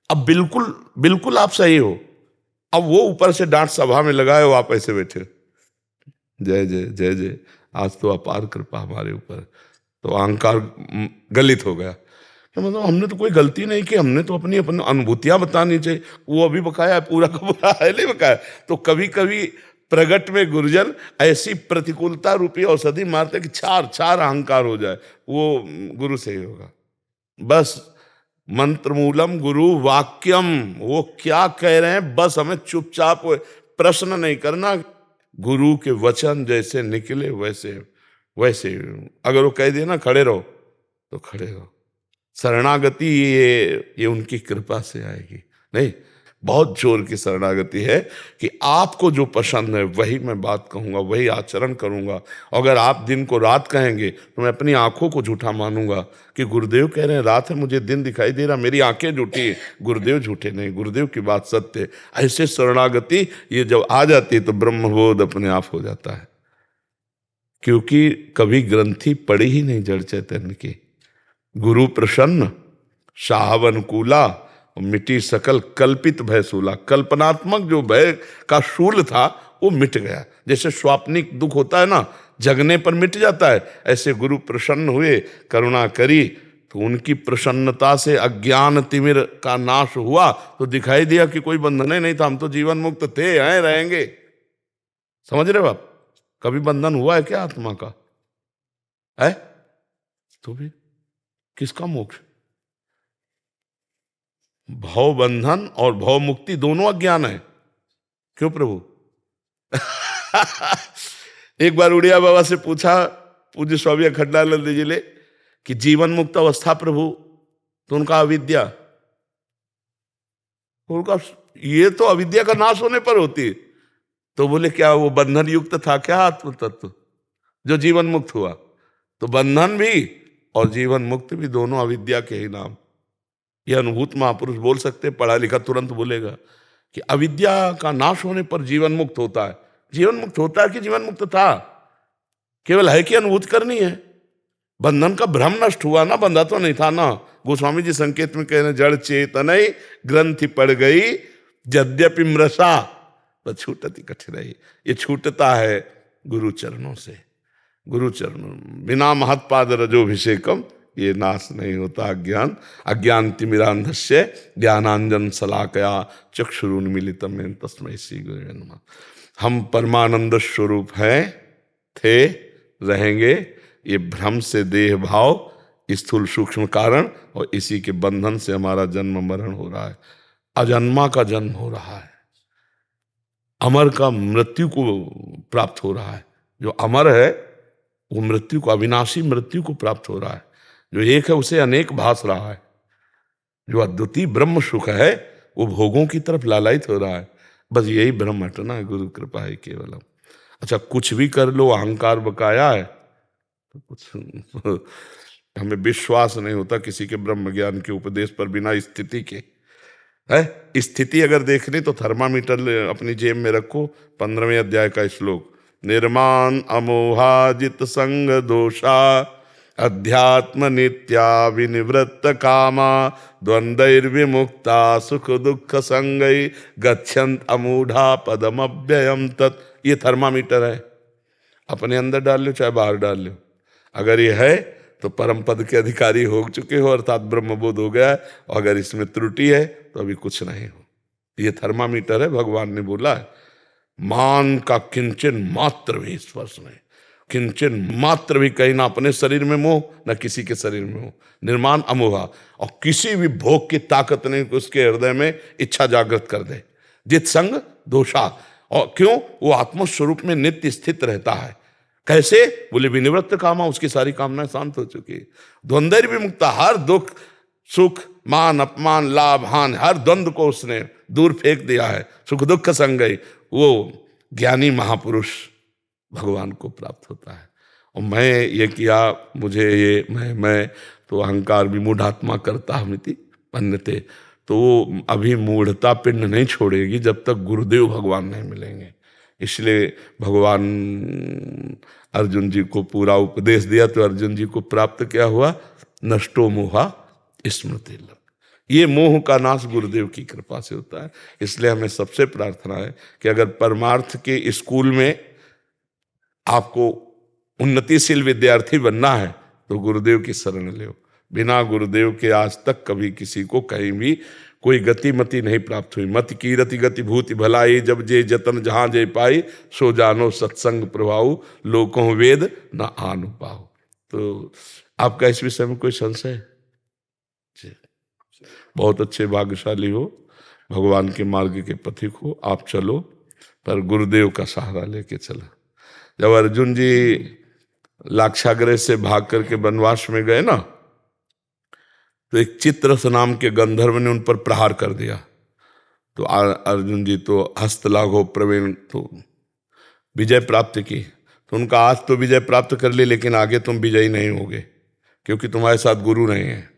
अब बिल्कुल बिल्कुल आप सही हो, अब वो ऊपर से डांट सभा में लगाए हो, आप ऐसे बैठे, जय जय जय जय, आज तो अपार कृपा हमारे ऊपर, तो अहंकार गलित हो गया। तो मतलब हमने तो कोई गलती नहीं की, हमने तो अपनी अपनी अनुभूतियां बतानी चाहिए। वो अभी बकाया है, पूरा का पूरा है नहीं बकाया। तो कभी कभी प्रगट में गुरुजन ऐसी प्रतिकूलता रूपी औषधि मारते कि चार चार अहंकार हो जाए, वो गुरु से ही होगा। बस मंत्र मूलम गुरु वाक्यम, वो क्या कह रहे हैं बस हमें चुपचाप प्रश्न नहीं करना, गुरु के वचन जैसे निकले वैसे वैसे, अगर वो कह दिया ना खड़े रहो तो खड़े रहो। शरणागति ये उनकी कृपा से आएगी, नहीं बहुत जोर की शरणागति है कि आपको जो पसंद है वही मैं बात कहूंगा, वही आचरण करूंगा। अगर आप दिन को रात कहेंगे तो मैं अपनी आंखों को झूठा मानूंगा कि गुरुदेव कह रहे हैं रात है, मुझे दिन दिखाई दे रहा, मेरी आंखें झूठी है, गुरुदेव झूठे नहीं, गुरुदेव की बात सत्य है। ऐसे शरणागति ये जब आ जाती है तो ब्रह्मबोध अपने आप हो जाता है, क्योंकि कभी ग्रंथि पड़ी ही नहीं जड़ चैतन्य की। गुरु प्रसन्न साहब अनुकूला, मिटी सकल कल्पित भय सूला। कल्पनात्मक जो भय का शूल था वो मिट गया। जैसे स्वाप्निक दुख होता है ना, जगने पर मिट जाता है, ऐसे गुरु प्रसन्न हुए, करुणा करी, तो उनकी प्रसन्नता से अज्ञान तिमिर का नाश हुआ, तो दिखाई दिया कि कोई बंधन ही नहीं था, हम तो जीवन मुक्त थे, हैं, रहेंगे। समझ रहे हो आप? कभी बंधन हुआ है क्या आत्मा का? है तो भी किसका मोक्ष? भव बंधन और भव मुक्ति दोनों अज्ञान है। क्यों प्रभु? एक बार उड़िया बाबा से पूछा पूज्य स्वामी अखंडानंद जी ने कि जीवन मुक्त अवस्था प्रभु, तो उनका अविद्या, उनका ये तो अविद्या का नाश होने पर होती है। तो बोले क्या वो बंधन युक्त था क्या आत्म तत्व जो जीवन मुक्त हुआ? तो बंधन भी और जीवन मुक्त भी दोनों अविद्या के ही नाम। यह अनुभूत महापुरुष बोल सकते, पढ़ा लिखा तुरंत बोलेगा कि अविद्या का नाश होने पर जीवन मुक्त होता है। जीवन मुक्त होता है कि जीवन मुक्त था? केवल है कि अनुभूत करनी है। बंधन का भ्रम नष्ट हुआ ना, बंधा तो नहीं था ना। गोस्वामी जी संकेत में कह रहे हैं जड़ चेतनई ग्रंथि पड़ गई यद्यपि मृषा पर छूटती कठिनाई। ये छूटता है गुरु चरणों से। गुरु चरणों बिना महत्पाद रजोभिषेकम, ये नाश नहीं होता अज्ञान। अज्ञान तिमिरांधस्य ज्ञानांजन शलाकया चक्षुरुन्मीलितम येन तस्मै श्री गुरुवे नमः। हम परमानंद स्वरूप हैं, थे, रहेंगे। ये भ्रम से देह भाव स्थूल सूक्ष्म कारण और इसी के बंधन से हमारा जन्म मरण हो रहा है। अजन्मा का जन्म हो रहा है, अमर का मृत्यु को प्राप्त हो रहा है। जो अमर है वो मृत्यु को, अविनाशी मृत्यु को प्राप्त हो रहा है। जो एक है उसे अनेक भास रहा है। जो अद्वितीय ब्रह्म सुख है वो भोगों की तरफ लालायित हो रहा है। बस यही ब्रह्म हटना है, गुरु कृपा है केवलम। अच्छा कुछ भी कर लो, अहंकार बकाया है तो कुछ हमें विश्वास नहीं होता किसी के ब्रह्म ज्ञान के उपदेश पर बिना स्थिति के। है स्थिति अगर देखनी तो थर्मामीटर अपनी जेब में रखो। 15वें अध्याय का श्लोक, निर्माण अमोहाजित संग दोषा अध्यात्म नित्या विनिवृत्त कामा द्वंद्वैर्विमुक्ता सुख दुख संगई गच्छन्त अमूढ़ा पदम अव्ययम तत्। ये थर्मामीटर है, अपने अंदर डाल लो चाहे बाहर डाल लो। अगर ये है तो परम पद के अधिकारी हो चुके हो, अर्थात ब्रह्मबोध हो गया है। और अगर इसमें त्रुटि है तो अभी कुछ नहीं हो। ये थर्मामीटर है, भगवान ने बोला है। मान का किंचन मात्र भी स्पर्श नहीं, किंचन मात्र भी कहीं ना अपने शरीर में मोह ना किसी के शरीर में मोह। निर्माण अमोहा, और किसी भी भोग की ताकत नहीं कि उसके हृदय में इच्छा जागृत कर दे। जित संग दोषा, और क्यों? वो आत्मस्वरूप में नित्य स्थित रहता है। कैसे? बोले विनिवृत्त कामा, उसकी सारी कामनाएं शांत हो चुकी है। द्वंद्व भी मुक्ता, हर दुख सुख मान अपमान लाभ हानि हर द्वंद्व को उसने दूर फेंक दिया है। सुख दुख संगई, वो ज्ञानी महापुरुष भगवान को प्राप्त होता है। और मैं ये किया, मुझे ये मैं तो अहंकार भी मूढ़ात्मा करता हमिति पन्नते, तो वो अभी मूढ़ता पिंड नहीं छोड़ेगी जब तक गुरुदेव भगवान नहीं मिलेंगे। इसलिए भगवान अर्जुन जी को पूरा उपदेश दिया तो अर्जुन जी को प्राप्त क्या हुआ? नष्टो मोहा स्मृति लग। ये मोह का नाश गुरुदेव की कृपा से होता है। इसलिए हमें सबसे प्रार्थना है कि अगर परमार्थ के स्कूल में आपको उन्नतिशील विद्यार्थी बनना है तो गुरुदेव की शरण लो। बिना गुरुदेव के आज तक कभी किसी को कहीं भी कोई गतिमति नहीं प्राप्त हुई। मत कीरति गति भूति भलाई, जब जे जतन जहां जे पाई, सो जानो सत्संग प्रभाऊ, लोकों वेद न आनु पाओ। तो आपका इस विषय में कोई संशय? जी बहुत अच्छे भाग्यशाली हो, भगवान के मार्ग के पथिक हो, आप चलो, पर गुरुदेव का सहारा लेके चलो। जब अर्जुन जी लाक्षागृह से भाग करके वनवास में गए ना, तो एक चित्रस नाम के गंधर्व ने उन पर प्रहार कर दिया। तो अर्जुन जी तो हस्तलाघव प्रवीण, तो विजय प्राप्त की। तो उनका आज तो विजय प्राप्त कर ली, लेकिन आगे तुम विजयी नहीं होगे, क्योंकि तुम्हारे साथ गुरु नहीं है।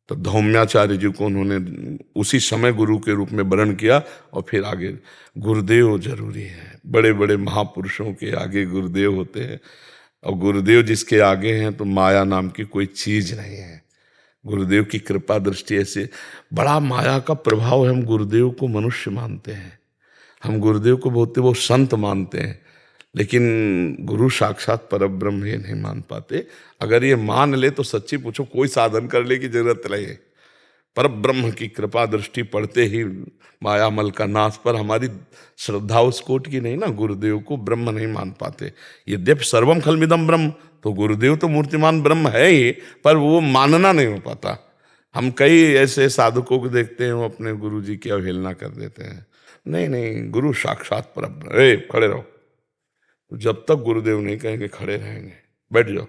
तो धौम्याचार्य जी को उन्होंने उसी समय गुरु के रूप में वर्ण किया, और फिर आगे गुरुदेव जरूरी है। बड़े बड़े महापुरुषों के आगे गुरुदेव होते हैं, और गुरुदेव जिसके आगे हैं तो माया नाम की कोई चीज नहीं है। गुरुदेव की कृपा दृष्टि ऐसे बड़ा माया का प्रभाव है। हम गुरुदेव को मनुष्य मानते हैं, हम गुरुदेव को बहुत संत मानते हैं, लेकिन गुरु साक्षात परब्रह्म ये नहीं मान पाते। अगर ये मान ले तो सच्ची पूछो कोई साधन करने की जरूरत नहीं है। परब्रह्म की कृपा दृष्टि पड़ते ही मायामल का नाश। पर हमारी श्रद्धा उस कोट की नहीं ना, गुरुदेव को ब्रह्म नहीं मान पाते। यद्यपि सर्वम खलमिदम ब्रह्म, तो गुरुदेव तो मूर्तिमान ब्रह्म है ही, पर वो मानना नहीं हो पाता। हम कई ऐसे साधकों को देखते हैं, वो अपने गुरु जी की अवहेलना कर देते हैं। नहीं नहीं, गुरु साक्षात परब्रह्म। खड़े रहो। तो जब तक गुरुदेव नहीं कहेंगे खड़े रहेंगे। बैठ जाओ,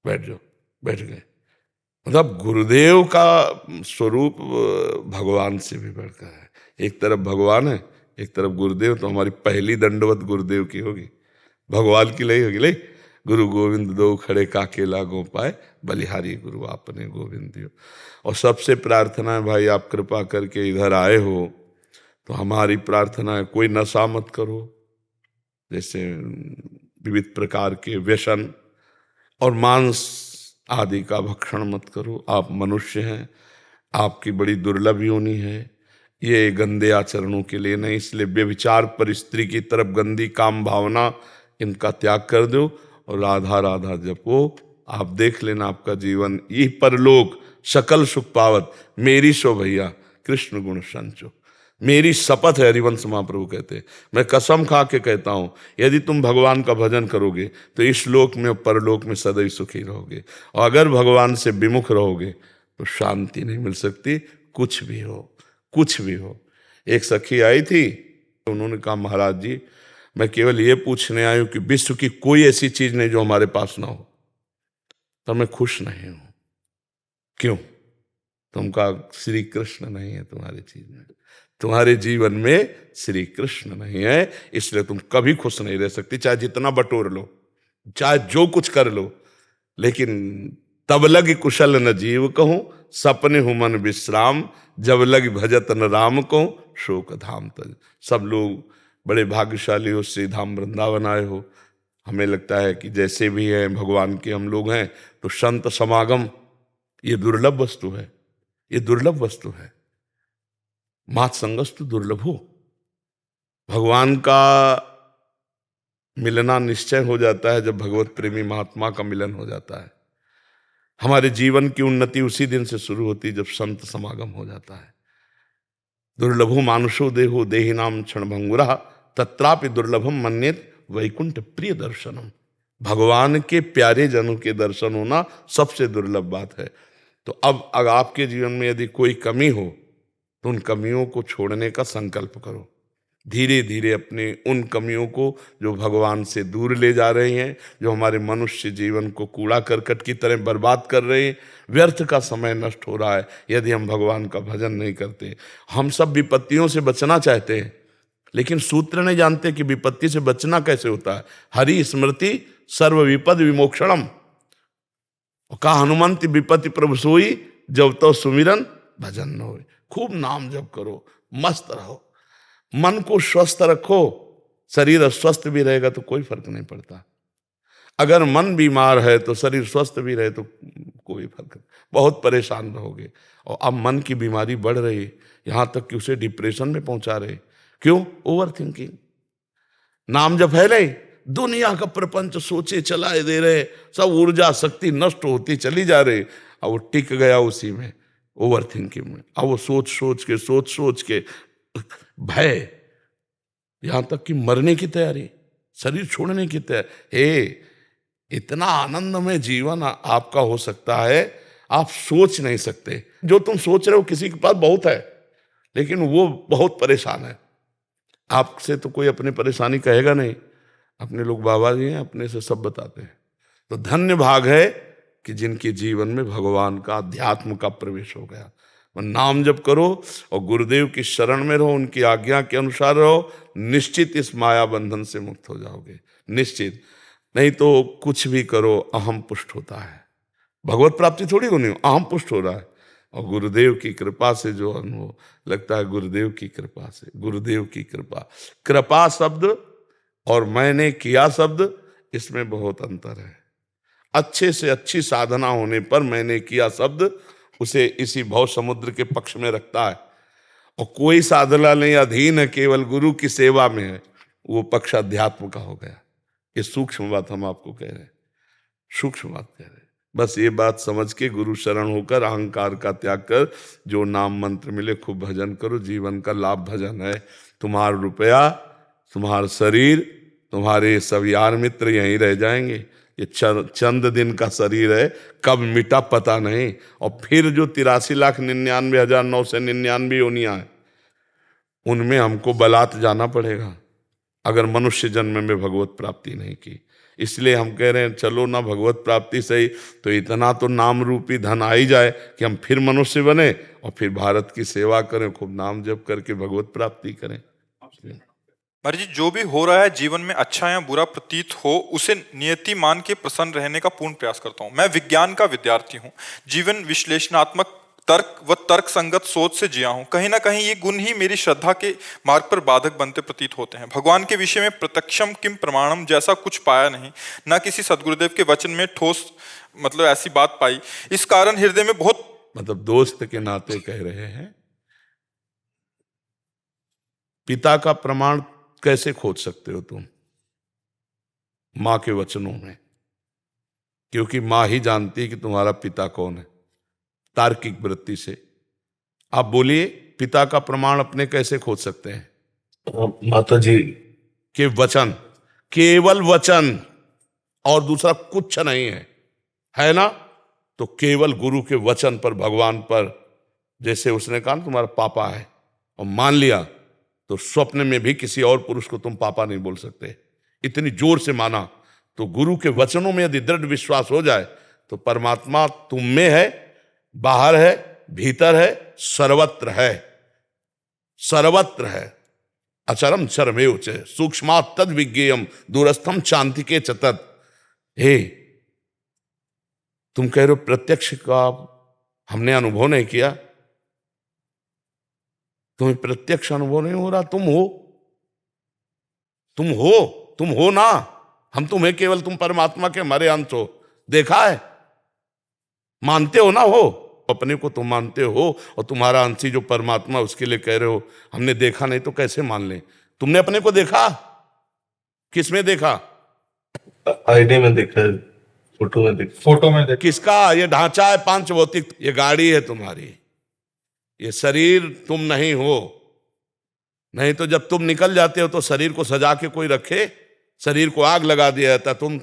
बैठ जाओ, बैठ गए। मतलब गुरुदेव का स्वरूप भगवान से भी बढ़कर है। एक तरफ भगवान है, एक तरफ गुरुदेव। तो हमारी पहली दंडवत गुरुदेव की होगी, भगवान की नहीं होगी। ले गुरु गोविंद दो खड़े काके लागो पाए, बलिहारी गुरु आपने गोविंद दियो। और सबसे प्रार्थना है भाई, आप कृपा करके इधर आए हो तो हमारी प्रार्थना है कोई नशा मत करो, जैसे विविध प्रकार के व्यसन और मांस आदि का भक्षण मत करो। आप मनुष्य हैं, आपकी बड़ी दुर्लभ योनि है, ये गंदे आचरणों के लिए नहीं। इसलिए व्यभिचार पर स्त्री की तरफ गंदी काम भावना, इनका त्याग कर दो और राधा राधा जपो। आप देख लेना आपका जीवन यही परलोक सकल सुख पावत, मेरी सो भैया कृष्ण गुण संचो। मेरी शपथ है, हरिवंश महाप्रभु कहते हैं, मैं कसम खा के कहता हूं, यदि तुम भगवान का भजन करोगे तो इस लोक में और परलोक में सदैव सुखी रहोगे। और अगर भगवान से विमुख रहोगे तो शांति नहीं मिल सकती, कुछ भी हो, कुछ भी हो। एक सखी आई थी, उन्होंने कहा महाराज जी मैं केवल ये पूछने आई हूं कि विश्व की कोई ऐसी चीज नहीं जो हमारे पास ना हो, तो मैं खुश नहीं हूं। क्यों? तुम कहा श्री कृष्ण नहीं है तुम्हारी चीज में, तुम्हारे जीवन में श्री कृष्ण नहीं है, इसलिए तुम कभी खुश नहीं रह सकती। चाहे जितना बटोर लो, चाहे जो कुछ कर लो, लेकिन तब लग कुशल न जीव कहूं, सपने हूं मन विश्राम, जब लग भजत न राम कहूं, शोक धाम तज। सब लोग बड़े भाग्यशाली हो, श्री धाम वृंदावन आए हो। हमें लगता है कि जैसे भी हैं भगवान के हम लोग हैं, तो संत समागम ये दुर्लभ वस्तु है, ये दुर्लभ वस्तु है। मात संगस्तु दुर्लभो, भगवान का मिलना निश्चय हो जाता है जब भगवत प्रेमी महात्मा का मिलन हो जाता है। हमारे जीवन की उन्नति उसी दिन से शुरू होती है जब संत समागम हो जाता है। दुर्लभो मानुषो देहो देहि नाम क्षण भंगुरा, तत्रापि दुर्लभम मन्येत वैकुंठ प्रिय दर्शनम। भगवान के प्यारे जनों के दर्शन होना सबसे दुर्लभ बात है। तो अब अगर आपके जीवन में यदि कोई कमी हो तो उन कमियों को छोड़ने का संकल्प करो। धीरे धीरे अपने उन कमियों को जो भगवान से दूर ले जा रहे हैं, जो हमारे मनुष्य जीवन को कूड़ा करकट की तरह बर्बाद कर रहे हैं, व्यर्थ का समय नष्ट हो रहा है यदि हम भगवान का भजन नहीं करते। हम सब विपत्तियों से बचना चाहते हैं, लेकिन सूत्र नहीं जानते कि विपत्ति से बचना कैसे होता है। हरि स्मृति सर्व विपद विमोक्षणम। का हनुमंत विपत्ति प्रभु सोई, जब तो सुमिरन भजन न होए। खूब नाम जप करो, मस्त रहो, मन को स्वस्थ रखो। शरीर अस्वस्थ भी रहेगा तो कोई फर्क नहीं पड़ता। अगर मन बीमार है तो शरीर स्वस्थ भी रहे तो कोई फर्क नहीं, बहुत परेशान रहोगे। और अब मन की बीमारी बढ़ रही है, यहां तक कि उसे डिप्रेशन में पहुंचा रहे। क्यों? Over thinking. नाम जब है नहीं, दुनिया का प्रपंच सोचे चलाए दे रहे, सब ऊर्जा शक्ति नष्ट होती चली जा रही, और वो टिक गया उसी में, ओवर थिंकिंग में। अब वो सोच सोच के भय, यहां तक कि मरने की तैयारी, शरीर छोड़ने की तैयारी। इतना आनंदमय जीवन आपका हो सकता है आप सोच नहीं सकते। जो तुम सोच रहे हो किसी के पास बहुत है, लेकिन वो बहुत परेशान है। आपसे तो कोई अपनी परेशानी कहेगा नहीं, अपने लोग बाबा जी हैं, अपने से सब बताते हैं। तो धन्य भाग है कि जिनके जीवन में भगवान का, अध्यात्म का प्रवेश हो गया। नाम जप करो और गुरुदेव की शरण में रहो, उनकी आज्ञा के अनुसार रहो, निश्चित इस माया बंधन से मुक्त हो जाओगे, निश्चित। नहीं तो कुछ भी करो अहम पुष्ट होता है, भगवत प्राप्ति थोड़ी होनी, अहम पुष्ट हो रहा है। और गुरुदेव की कृपा से जो अनुभव लगता है, गुरुदेव की कृपा से, गुरुदेव की कृपा, कृपा शब्द और मैंने किया शब्द, इसमें बहुत अंतर है। अच्छे से अच्छी साधना होने पर मैंने किया शब्द उसे इसी भव समुद्र के पक्ष में रखता है, और कोई साधना नहीं, अधीन है, केवल गुरु की सेवा में है, वो पक्ष अध्यात्म का हो गया। ये सूक्ष्म बात हम आपको कह रहे हैं, सूक्ष्म बात कह रहे हैं। बस ये बात समझ के गुरु शरण होकर अहंकार का त्याग कर जो नाम मंत्र मिले खूब भजन करो। जीवन का लाभ भजन है। तुम्हारा रुपया, तुम्हारा शरीर, तुम्हारे सब यार मित्र यहीं रह जाएंगे। ये चंद दिन का शरीर है, कब मिटा पता नहीं। और फिर जो 83,99,999 योनियां हैं, उनमें हमको बलात् जाना पड़ेगा अगर मनुष्य जन्म में भगवत प्राप्ति नहीं की। इसलिए हम कह रहे हैं चलो ना भगवत प्राप्ति सही, तो इतना तो नाम रूपी धन आ ही जाए कि हम फिर मनुष्य बने और फिर भारत की सेवा करें, खूब नाम जप करके भगवत प्राप्ति करें। महाराज जी, जो भी हो रहा है जीवन में अच्छा या बुरा प्रतीत हो, उसे नियति मान के प्रसन्न रहने का पूर्ण प्रयास करता हूँ। मैं विज्ञान का विद्यार्थी हूँ, जीवन विश्लेषणात्मक तर्क व तर्क संगत सोच से जिया हूँ। कहीं ना कहीं ये गुण ही मेरी श्रद्धा के मार्ग पर बाधक बनते प्रतीत होते हैं। भगवान के विषय में प्रत्यक्षम किम प्रमाणम जैसा कुछ पाया नहीं, ना किसी सदगुरुदेव के वचन में ठोस ऐसी बात पाई। इस कारण हृदय में बहुत दोस्त के नाते कह रहे हैं, पिता का प्रमाण कैसे खोज सकते हो तुम मां के वचनों में, क्योंकि मां ही जानती है कि तुम्हारा पिता कौन है। तार्किक वृत्ति से आप बोलिए, पिता का प्रमाण अपने कैसे खोज सकते हैं? माता जी के वचन, केवल वचन, और दूसरा कुछ नहीं है ना? तो केवल गुरु के वचन पर, भगवान पर, जैसे उसने कहा तुम्हारा पापा है और मान लिया, तो स्वप्न में भी किसी और पुरुष को तुम पापा नहीं बोल सकते, इतनी जोर से माना। तो गुरु के वचनों में यदि दृढ़ विश्वास हो जाए तो परमात्मा तुम में है, बाहर है, भीतर है, सर्वत्र है, सर्वत्र है। अचरम चरमेव च सूक्ष्मात् तद विज्ञेयम दूरस्थम चांतिके च तत्। हे, तुम कह रहे हो प्रत्यक्ष का हमने अनुभव नहीं किया, तुम्हें प्रत्यक्ष अनुभव नहीं हो रहा, तुम हो ना। हम तुम्हें केवल, तुम परमात्मा के हमारे अंश हो, देखा है, मानते हो ना, हो अपने को तुम मानते हो, और तुम्हारा अंशी जो परमात्मा उसके लिए कह रहे हो हमने देखा नहीं, तो कैसे मान ले? तुमने अपने को देखा? किसमें देखा? आईडी में देखा, फोटो में देखा। किसका? ये ढांचा है पांच भौतिक, ये गाड़ी है तुम्हारी, ये शरीर तुम नहीं हो। नहीं तो जब तुम निकल जाते हो तो शरीर को सजा के कोई रखे? शरीर को आग लगा दिया जाता। तुम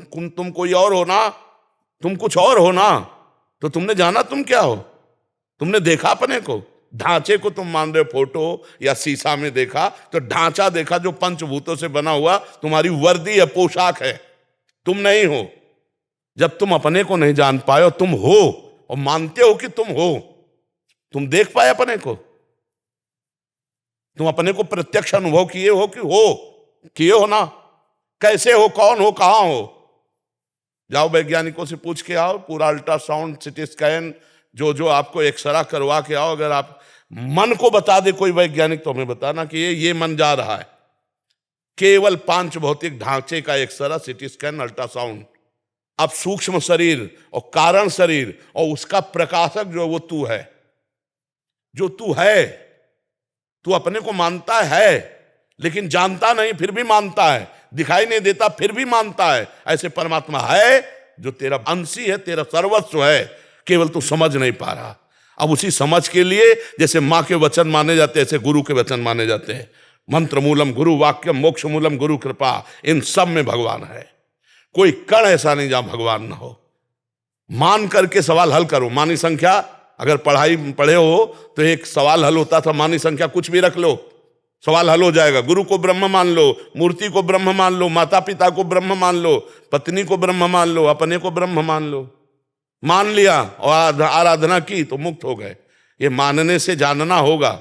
कोई और हो ना, तुम कुछ और हो ना, तो तुमने जाना तुम क्या हो? तुमने देखा अपने को? ढांचे को तुम मान रहे हो, फोटो या शीशा में देखा, तो ढांचा देखा जो पंचभूतों से बना हुआ, तुम्हारी वर्दी है, पोशाक है, तुम नहीं हो। जब तुम अपने को नहीं जान पाए और तुम हो और मानते हो कि तुम हो, तुम देख पाए अपने को? तुम अपने को प्रत्यक्ष अनुभव किए हो कि किए हो ना? कैसे हो, कौन हो, कहां हो? जाओ वैज्ञानिकों से पूछ के आओ, पूरा अल्ट्रासाउंड, सिटी स्कैन, जो आपको एक्सरा करवा के आओ। अगर आप मन को बता दे कोई वैज्ञानिक, तो हमें बताना कि ये मन जा रहा है। केवल पांच भौतिक ढांचे का एक्सरा, सिटी स्कैन, अल्ट्रासाउंड। अब सूक्ष्म शरीर और कारण शरीर और उसका प्रकाशक जो वो तू है, जो तू है, तू अपने को मानता है लेकिन जानता नहीं, फिर भी मानता है, दिखाई नहीं देता फिर भी मानता है। ऐसे परमात्मा है जो तेरा अंशी है, तेरा सर्वस्व है, केवल तू समझ नहीं पा रहा। अब उसी समझ के लिए जैसे मां के वचन माने जाते हैं, ऐसे गुरु के वचन माने जाते हैं। मंत्र मूलम गुरु वाक्यम, मोक्ष मूलम गुरु कृपा, इन सब में भगवान है। कोई कण ऐसा नहीं जहां भगवान ना हो। मान करके सवाल हल करो। मानी संख्या अगर पढ़े हो तो एक सवाल हल होता था, मानी संख्या कुछ भी रख लो, सवाल हल हो जाएगा। गुरु को ब्रह्म मान लो, मूर्ति को ब्रह्म मान लो, माता पिता को ब्रह्म मान लो, पत्नी को ब्रह्म मान लो, अपने को ब्रह्म मान लो। मान लिया और आराधना की तो मुक्त हो गए। ये मानने से जानना होगा।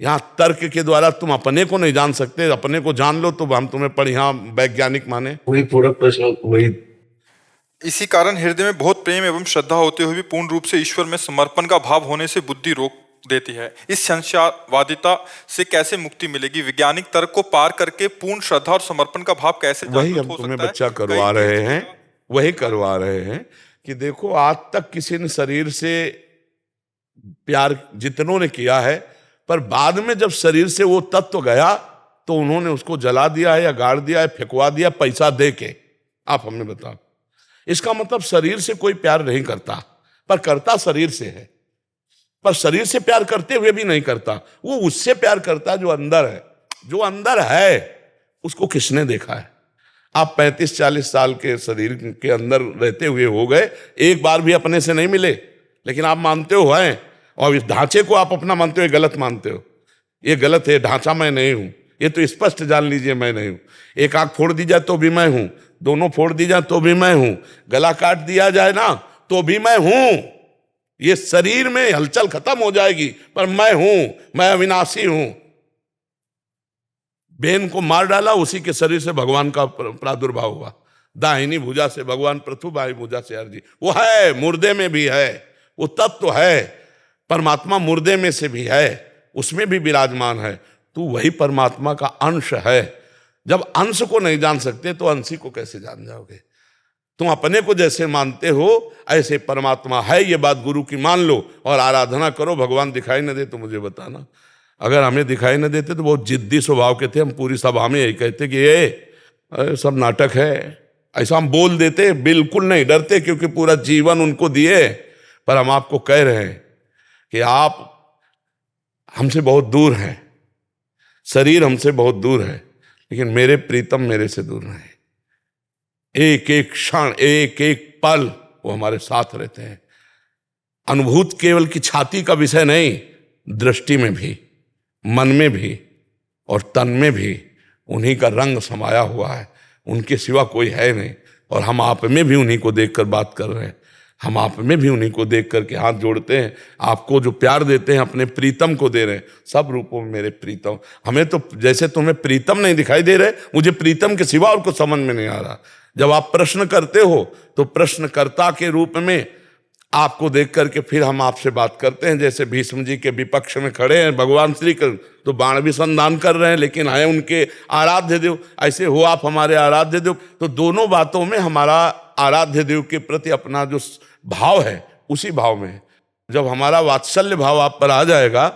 यहाँ तर्क के द्वारा तुम अपने को नहीं जान सकते, अपने को जान लो तो हम तुम्हें बढ़िया वैज्ञानिक माने। वही पूरा प्रश्न वही। इसी कारण हृदय में बहुत प्रेम एवं श्रद्धा होते हुए भी पूर्ण रूप से ईश्वर में समर्पण का भाव होने से बुद्धि रोक देती है। इस संशयवादिता से कैसे मुक्ति मिलेगी? वैज्ञानिक तर्क को पार करके पूर्ण श्रद्धा और समर्पण का भाव कैसे वही जागृत हम हो तुम्हें सकता है? बच्चा करवा रहे हैं, वही करवा रहे हैं कि देखो आज तक किसी ने शरीर से प्यार जितनों ने किया है, पर बाद में जब शरीर से वो तत्व गया तो उन्होंने उसको जला दिया है या गाड़ दिया है, फेंकवा दिया पैसा दे के। आप हमें बताओ, इसका मतलब शरीर से कोई प्यार नहीं करता, पर करता शरीर से है। पर शरीर से प्यार करते हुए भी नहीं करता, वो उससे प्यार करता जो अंदर है। जो अंदर है उसको किसने देखा है? आप 35-40 साल के शरीर के अंदर रहते हुए हो गए, एक बार भी अपने से नहीं मिले, लेकिन आप मानते हो हैं, और इस ढांचे को आप अपना मानते हो, ये गलत मानते हो। ये गलत है, ढांचा मैं नहीं हूं, ये तो स्पष्ट जान लीजिए मैं नहीं हूं। एक आंख फोड़ दी जाए तो भी मैं हूं, दोनों फोड़ दी जाए तो भी मैं हूं, गला काट दिया जाए ना तो भी मैं हूं। ये शरीर में हलचल खत्म हो जाएगी, पर मैं हूं, मैं अविनाशी हूं। बेन को मार डाला, उसी के शरीर से भगवान का प्रादुर्भाव हुआ। दाहिनी भुजा से भगवान पृथु, बाई भुजा से अर्जी। वो है, मुर्दे में भी है, वो तत्व है। परमात्मा मुर्दे में से भी है, उसमें भी विराजमान है। तू वही परमात्मा का अंश है। जब अंश को नहीं जान सकते तो अंशी को कैसे जान जाओगे? तुम अपने को जैसे मानते हो ऐसे परमात्मा है, ये बात गुरु की मान लो और आराधना करो। भगवान दिखाई न दे तो मुझे बताना। अगर हमें दिखाई न देते तो बहुत जिद्दी स्वभाव के थे, हम पूरी सभा में यही कहते कि ये सब नाटक है, ऐसा हम बोल देते। बिल्कुल नहीं डरते, क्योंकि पूरा जीवन उनको दिए। पर हम आपको कह रहे हैं कि आप हमसे बहुत दूर हैं, शरीर हमसे बहुत दूर है, लेकिन मेरे प्रीतम मेरे से दूर नहीं। एक एक क्षण, एक एक पल वो हमारे साथ रहते हैं। अनुभूत केवल की छाती का विषय नहीं, दृष्टि में भी, मन में भी और तन में भी उन्हीं का रंग समाया हुआ है। उनके सिवा कोई है नहीं। और हम आप में भी उन्हीं को देखकर बात कर रहे हैं। हम आप में भी उन्हीं को देख करके हाथ जोड़ते हैं। आपको जो प्यार देते हैं अपने प्रीतम को दे रहे हैं। सब रूपों में मेरे प्रीतम। हमें तो जैसे तुम्हें प्रीतम नहीं दिखाई दे रहे, मुझे प्रीतम के सिवा और कुछ समझ में नहीं आ रहा। जब आप प्रश्न करते हो तो प्रश्नकर्ता के रूप में आपको देख करके फिर हम आपसे बात करते हैं। जैसे भीष्म जी के विपक्ष में खड़े हैं भगवान श्री कृष्ण, तो बाण भी संधान कर रहे हैं, लेकिन है उनके आराध्य देव। ऐसे हो आप हमारे आराध्य देव। तो दोनों बातों में हमारा आराध्य देव के प्रति अपना जो भाव है उसी भाव में है। जब हमारा वात्सल्य भाव आप पर आ जाएगा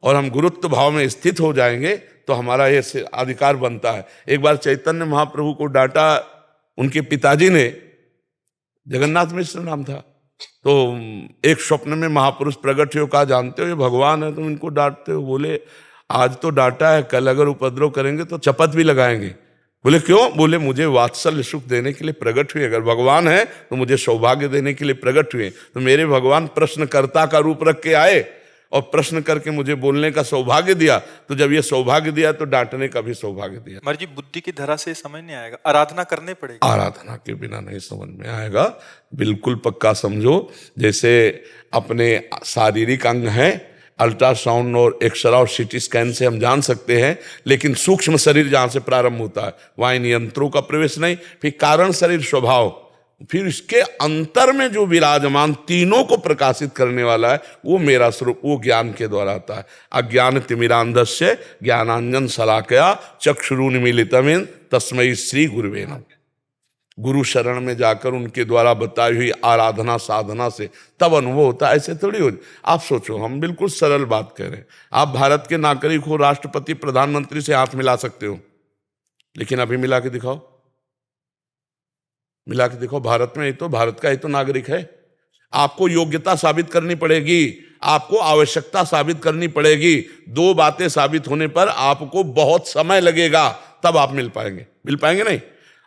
और हम गुरुत्व भाव में स्थित हो जाएंगे तो हमारा ये अधिकार बनता है। एक बार चैतन्य महाप्रभु को डांटा उनके पिताजी ने, जगन्नाथ मिश्र नाम था। तो एक स्वप्न में महापुरुष प्रकट हुए, कहा जानते हो ये भगवान है, तुम इनको डांटते हो? बोले आज तो डांटा है, कल अगर उपद्रव करेंगे तो चपत भी लगाएंगे। बोले क्यों? बोले मुझे वात्सल्य सुख देने के लिए प्रकट हुए। अगर भगवान है तो मुझे सौभाग्य देने के लिए प्रकट हुए। तो मेरे भगवान प्रश्नकर्ता का रूप रख के आए और प्रश्न करके मुझे बोलने का सौभाग्य दिया। तो जब ये सौभाग्य दिया तो डांटने का भी सौभाग्य दिया। मर्जी बुद्धि की धरा से समझ नहीं आएगा, आराधना करनी पड़ेगी। आराधना के बिना नहीं समझ में आएगा। बिल्कुल पक्का समझो। जैसे अपने शारीरिक अंग हैं, अल्ट्रासाउंड और एक्सरे और सीटी स्कैन से हम जान सकते हैं, लेकिन सूक्ष्म शरीर जहाँ से प्रारंभ होता है वहाँ इन यंत्रों का प्रवेश नहीं। फिर कारण शरीर स्वभाव, फिर इसके अंतर में जो विराजमान तीनों को प्रकाशित करने वाला है वो मेरा स्वरूप, वो ज्ञान के द्वारा आता है। अज्ञान तिमिरांधस्य ज्ञानांजन शलाकया चक्षुरुन्मीलितं येन तस्मै श्री गुरुवे नमः। गुरु शरण में जाकर उनके द्वारा बताई हुई आराधना साधना से तब अनुभव होता है। ऐसे थोड़ी हो। आप सोचो, हम बिल्कुल सरल बात कह रहे हैं। आप भारत के नागरिक हो, राष्ट्रपति प्रधानमंत्री से हाथ मिला सकते हो, लेकिन अभी मिला के दिखाओ, मिला के देखो। भारत में ही तो, भारत का ही तो नागरिक है। आपको योग्यता साबित करनी पड़ेगी, आपको आवश्यकता साबित करनी पड़ेगी। दो बातें साबित होने पर आपको बहुत समय लगेगा, तब आप मिल पाएंगे। मिल पाएंगे नहीं।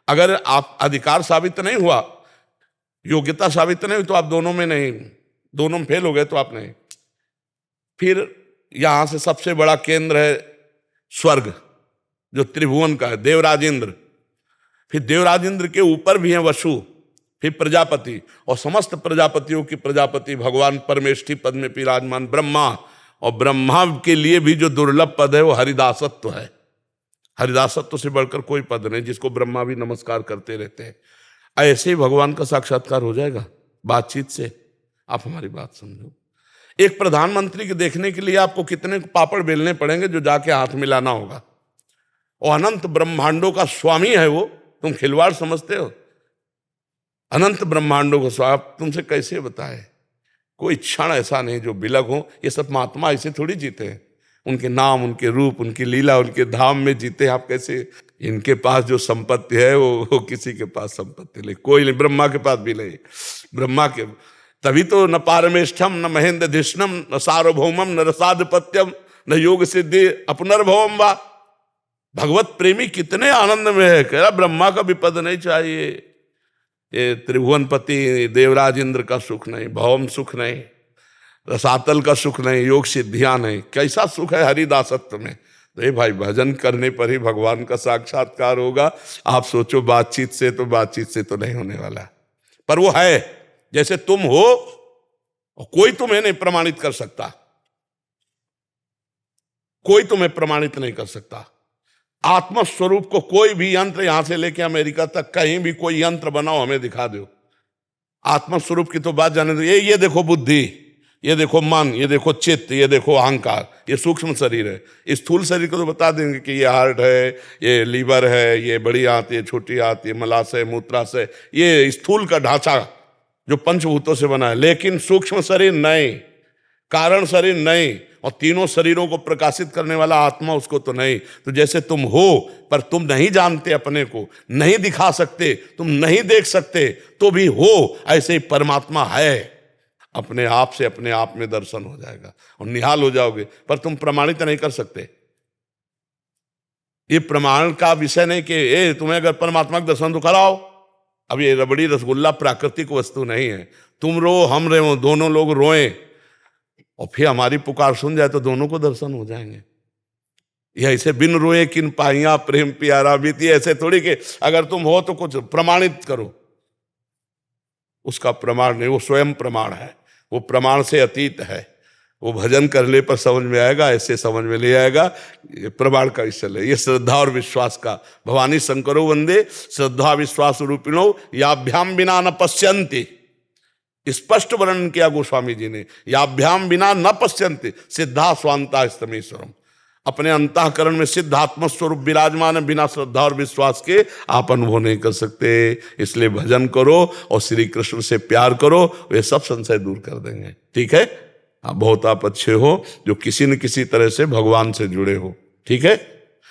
अगर आप अधिकार साबित नहीं हुआ, योग्यता साबित नहीं हुई तो आप दोनों में नहीं, दोनों में फेल हो गए तो आप नहीं। फिर यहां से सबसे बड़ा केंद्र है स्वर्ग, जो त्रिभुवन का है, देवराजेंद्र। फिर देवराजेंद्र के ऊपर भी है वसु, फिर प्रजापति, और समस्त प्रजापतियों की प्रजापति भगवान परमेष्ठी पद में विराजमान ब्रह्मा। और ब्रह्मा के लिए भी जो दुर्लभ पद है वो हरिदासत्व है। हरिदासत्व से बढ़कर कोई पद नहीं, जिसको ब्रह्मा भी नमस्कार करते रहते हैं। ऐसे ही भगवान का साक्षात्कार हो जाएगा बातचीत से। आप हमारी बात समझो। एक प्रधानमंत्री के देखने के लिए आपको कितने पापड़ बेलने पड़ेंगे जो जाके हाथ मिलाना होगा। और अनंत ब्रह्मांडों का स्वामी है वो, तुम खिलवाड़ समझते हो? अनंत ब्रह्मांडों का स्वामी तुमसे कैसे बताए? कोई क्षण ऐसा नहीं जो बिलग हो। ये सब महात्मा ऐसे थोड़ी जीते हैं, उनके नाम, उनके रूप, उनकी लीला, उनके धाम में जीते हैं। आप कैसे? इनके पास जो संपत्ति है वो किसी के पास संपत्ति नहीं, कोई नहीं, ब्रह्मा के पास भी नहीं। ब्रह्मा के तभी तो न पारमेष्ठम न महेंद्र धिष्णम न सार्वभौमम न रसाधिपत्यम न योग सिद्धि अपनर्भवम वा। भगवत प्रेमी कितने आनंद में है, कह रहा ब्रह्मा का भी पद नहीं चाहिए, ये त्रिभुवनपति देवराज इंद्र का सुख नहीं, भवम सुख नहीं, रसातल का सुख नहीं, योग सिद्धियां नहीं, कैसा सुख है हरिदासत्व में। तो ये भाई भजन करने पर ही भगवान का साक्षात्कार होगा। आप सोचो बातचीत से तो नहीं होने वाला, पर वो है। जैसे तुम हो और कोई तुम्हें नहीं प्रमाणित कर सकता, कोई तुम्हें प्रमाणित नहीं कर सकता। आत्मस्वरूप को कोई भी यंत्र, यहां से लेके अमेरिका तक कहीं भी कोई यंत्र बनाओ, हमें दिखा दो। आत्मस्वरूप की तो बात जाने दो। ये देखो बुद्धि, ये देखो मन, ये देखो चित्त, ये देखो अहंकार, ये सूक्ष्म शरीर है। इस स्थूल शरीर को तो बता देंगे कि ये हार्ट है, ये लीवर है, ये बड़ी आंत, ये छोटी आंत, ये मलाशय, मूत्राशय, ये स्थूल का ढांचा जो पंचभूतों से बना है। लेकिन सूक्ष्म शरीर नहीं, कारण शरीर नहीं, और तीनों शरीरों को प्रकाशित करने वाला आत्मा, उसको तो नहीं। तो जैसे तुम हो पर तुम नहीं जानते, अपने को नहीं दिखा सकते, तुम नहीं देख सकते, तो भी हो, ऐसे ही परमात्मा है। अपने आप से अपने आप में दर्शन हो जाएगा और निहाल हो जाओगे, पर तुम प्रमाणित नहीं कर सकते। ये प्रमाण का विषय नहीं कि तुम्हें अगर परमात्मा का दर्शन तो कराओ। अब ये रबड़ी रसगुल्ला प्राकृतिक वस्तु नहीं है। तुम रो, हम रो, दोनों लोग रोएं और फिर हमारी पुकार सुन जाए तो दोनों को दर्शन हो जाएंगे। ये ऐसे बिन रोए किन पाइया प्रेम प्यारा बीती, ऐसे थोड़ी कि अगर तुम हो तो कुछ प्रमाणित करो। उसका प्रमाण नहीं, वो स्वयं प्रमाण है, वो प्रमाण से अतीत है। वो भजन करने पर समझ में आएगा, ऐसे समझ में ले आएगा। ये प्रमाण का विषय है, ये श्रद्धा और विश्वास का। भवानी शंकरो वंदे श्रद्धा विश्वास रूपिणो याभ्याम बिना न पश्यन्ति। स्पष्ट वर्णन किया गोस्वामी जी ने, याभ्याम बिना न पश्यन्ति सिद्धा स्वांता स्तमेश्वरम। अपने अंतःकरण में सिद्ध आत्मस्वरूप विराजमान है, बिना श्रद्धा और विश्वास के आप अनुभव नहीं कर सकते। इसलिए भजन करो और श्री कृष्ण से प्यार करो, वे सब संशय दूर कर देंगे। ठीक है? बहुत आप अच्छे हो जो किसी न किसी तरह से भगवान से जुड़े हो। ठीक है?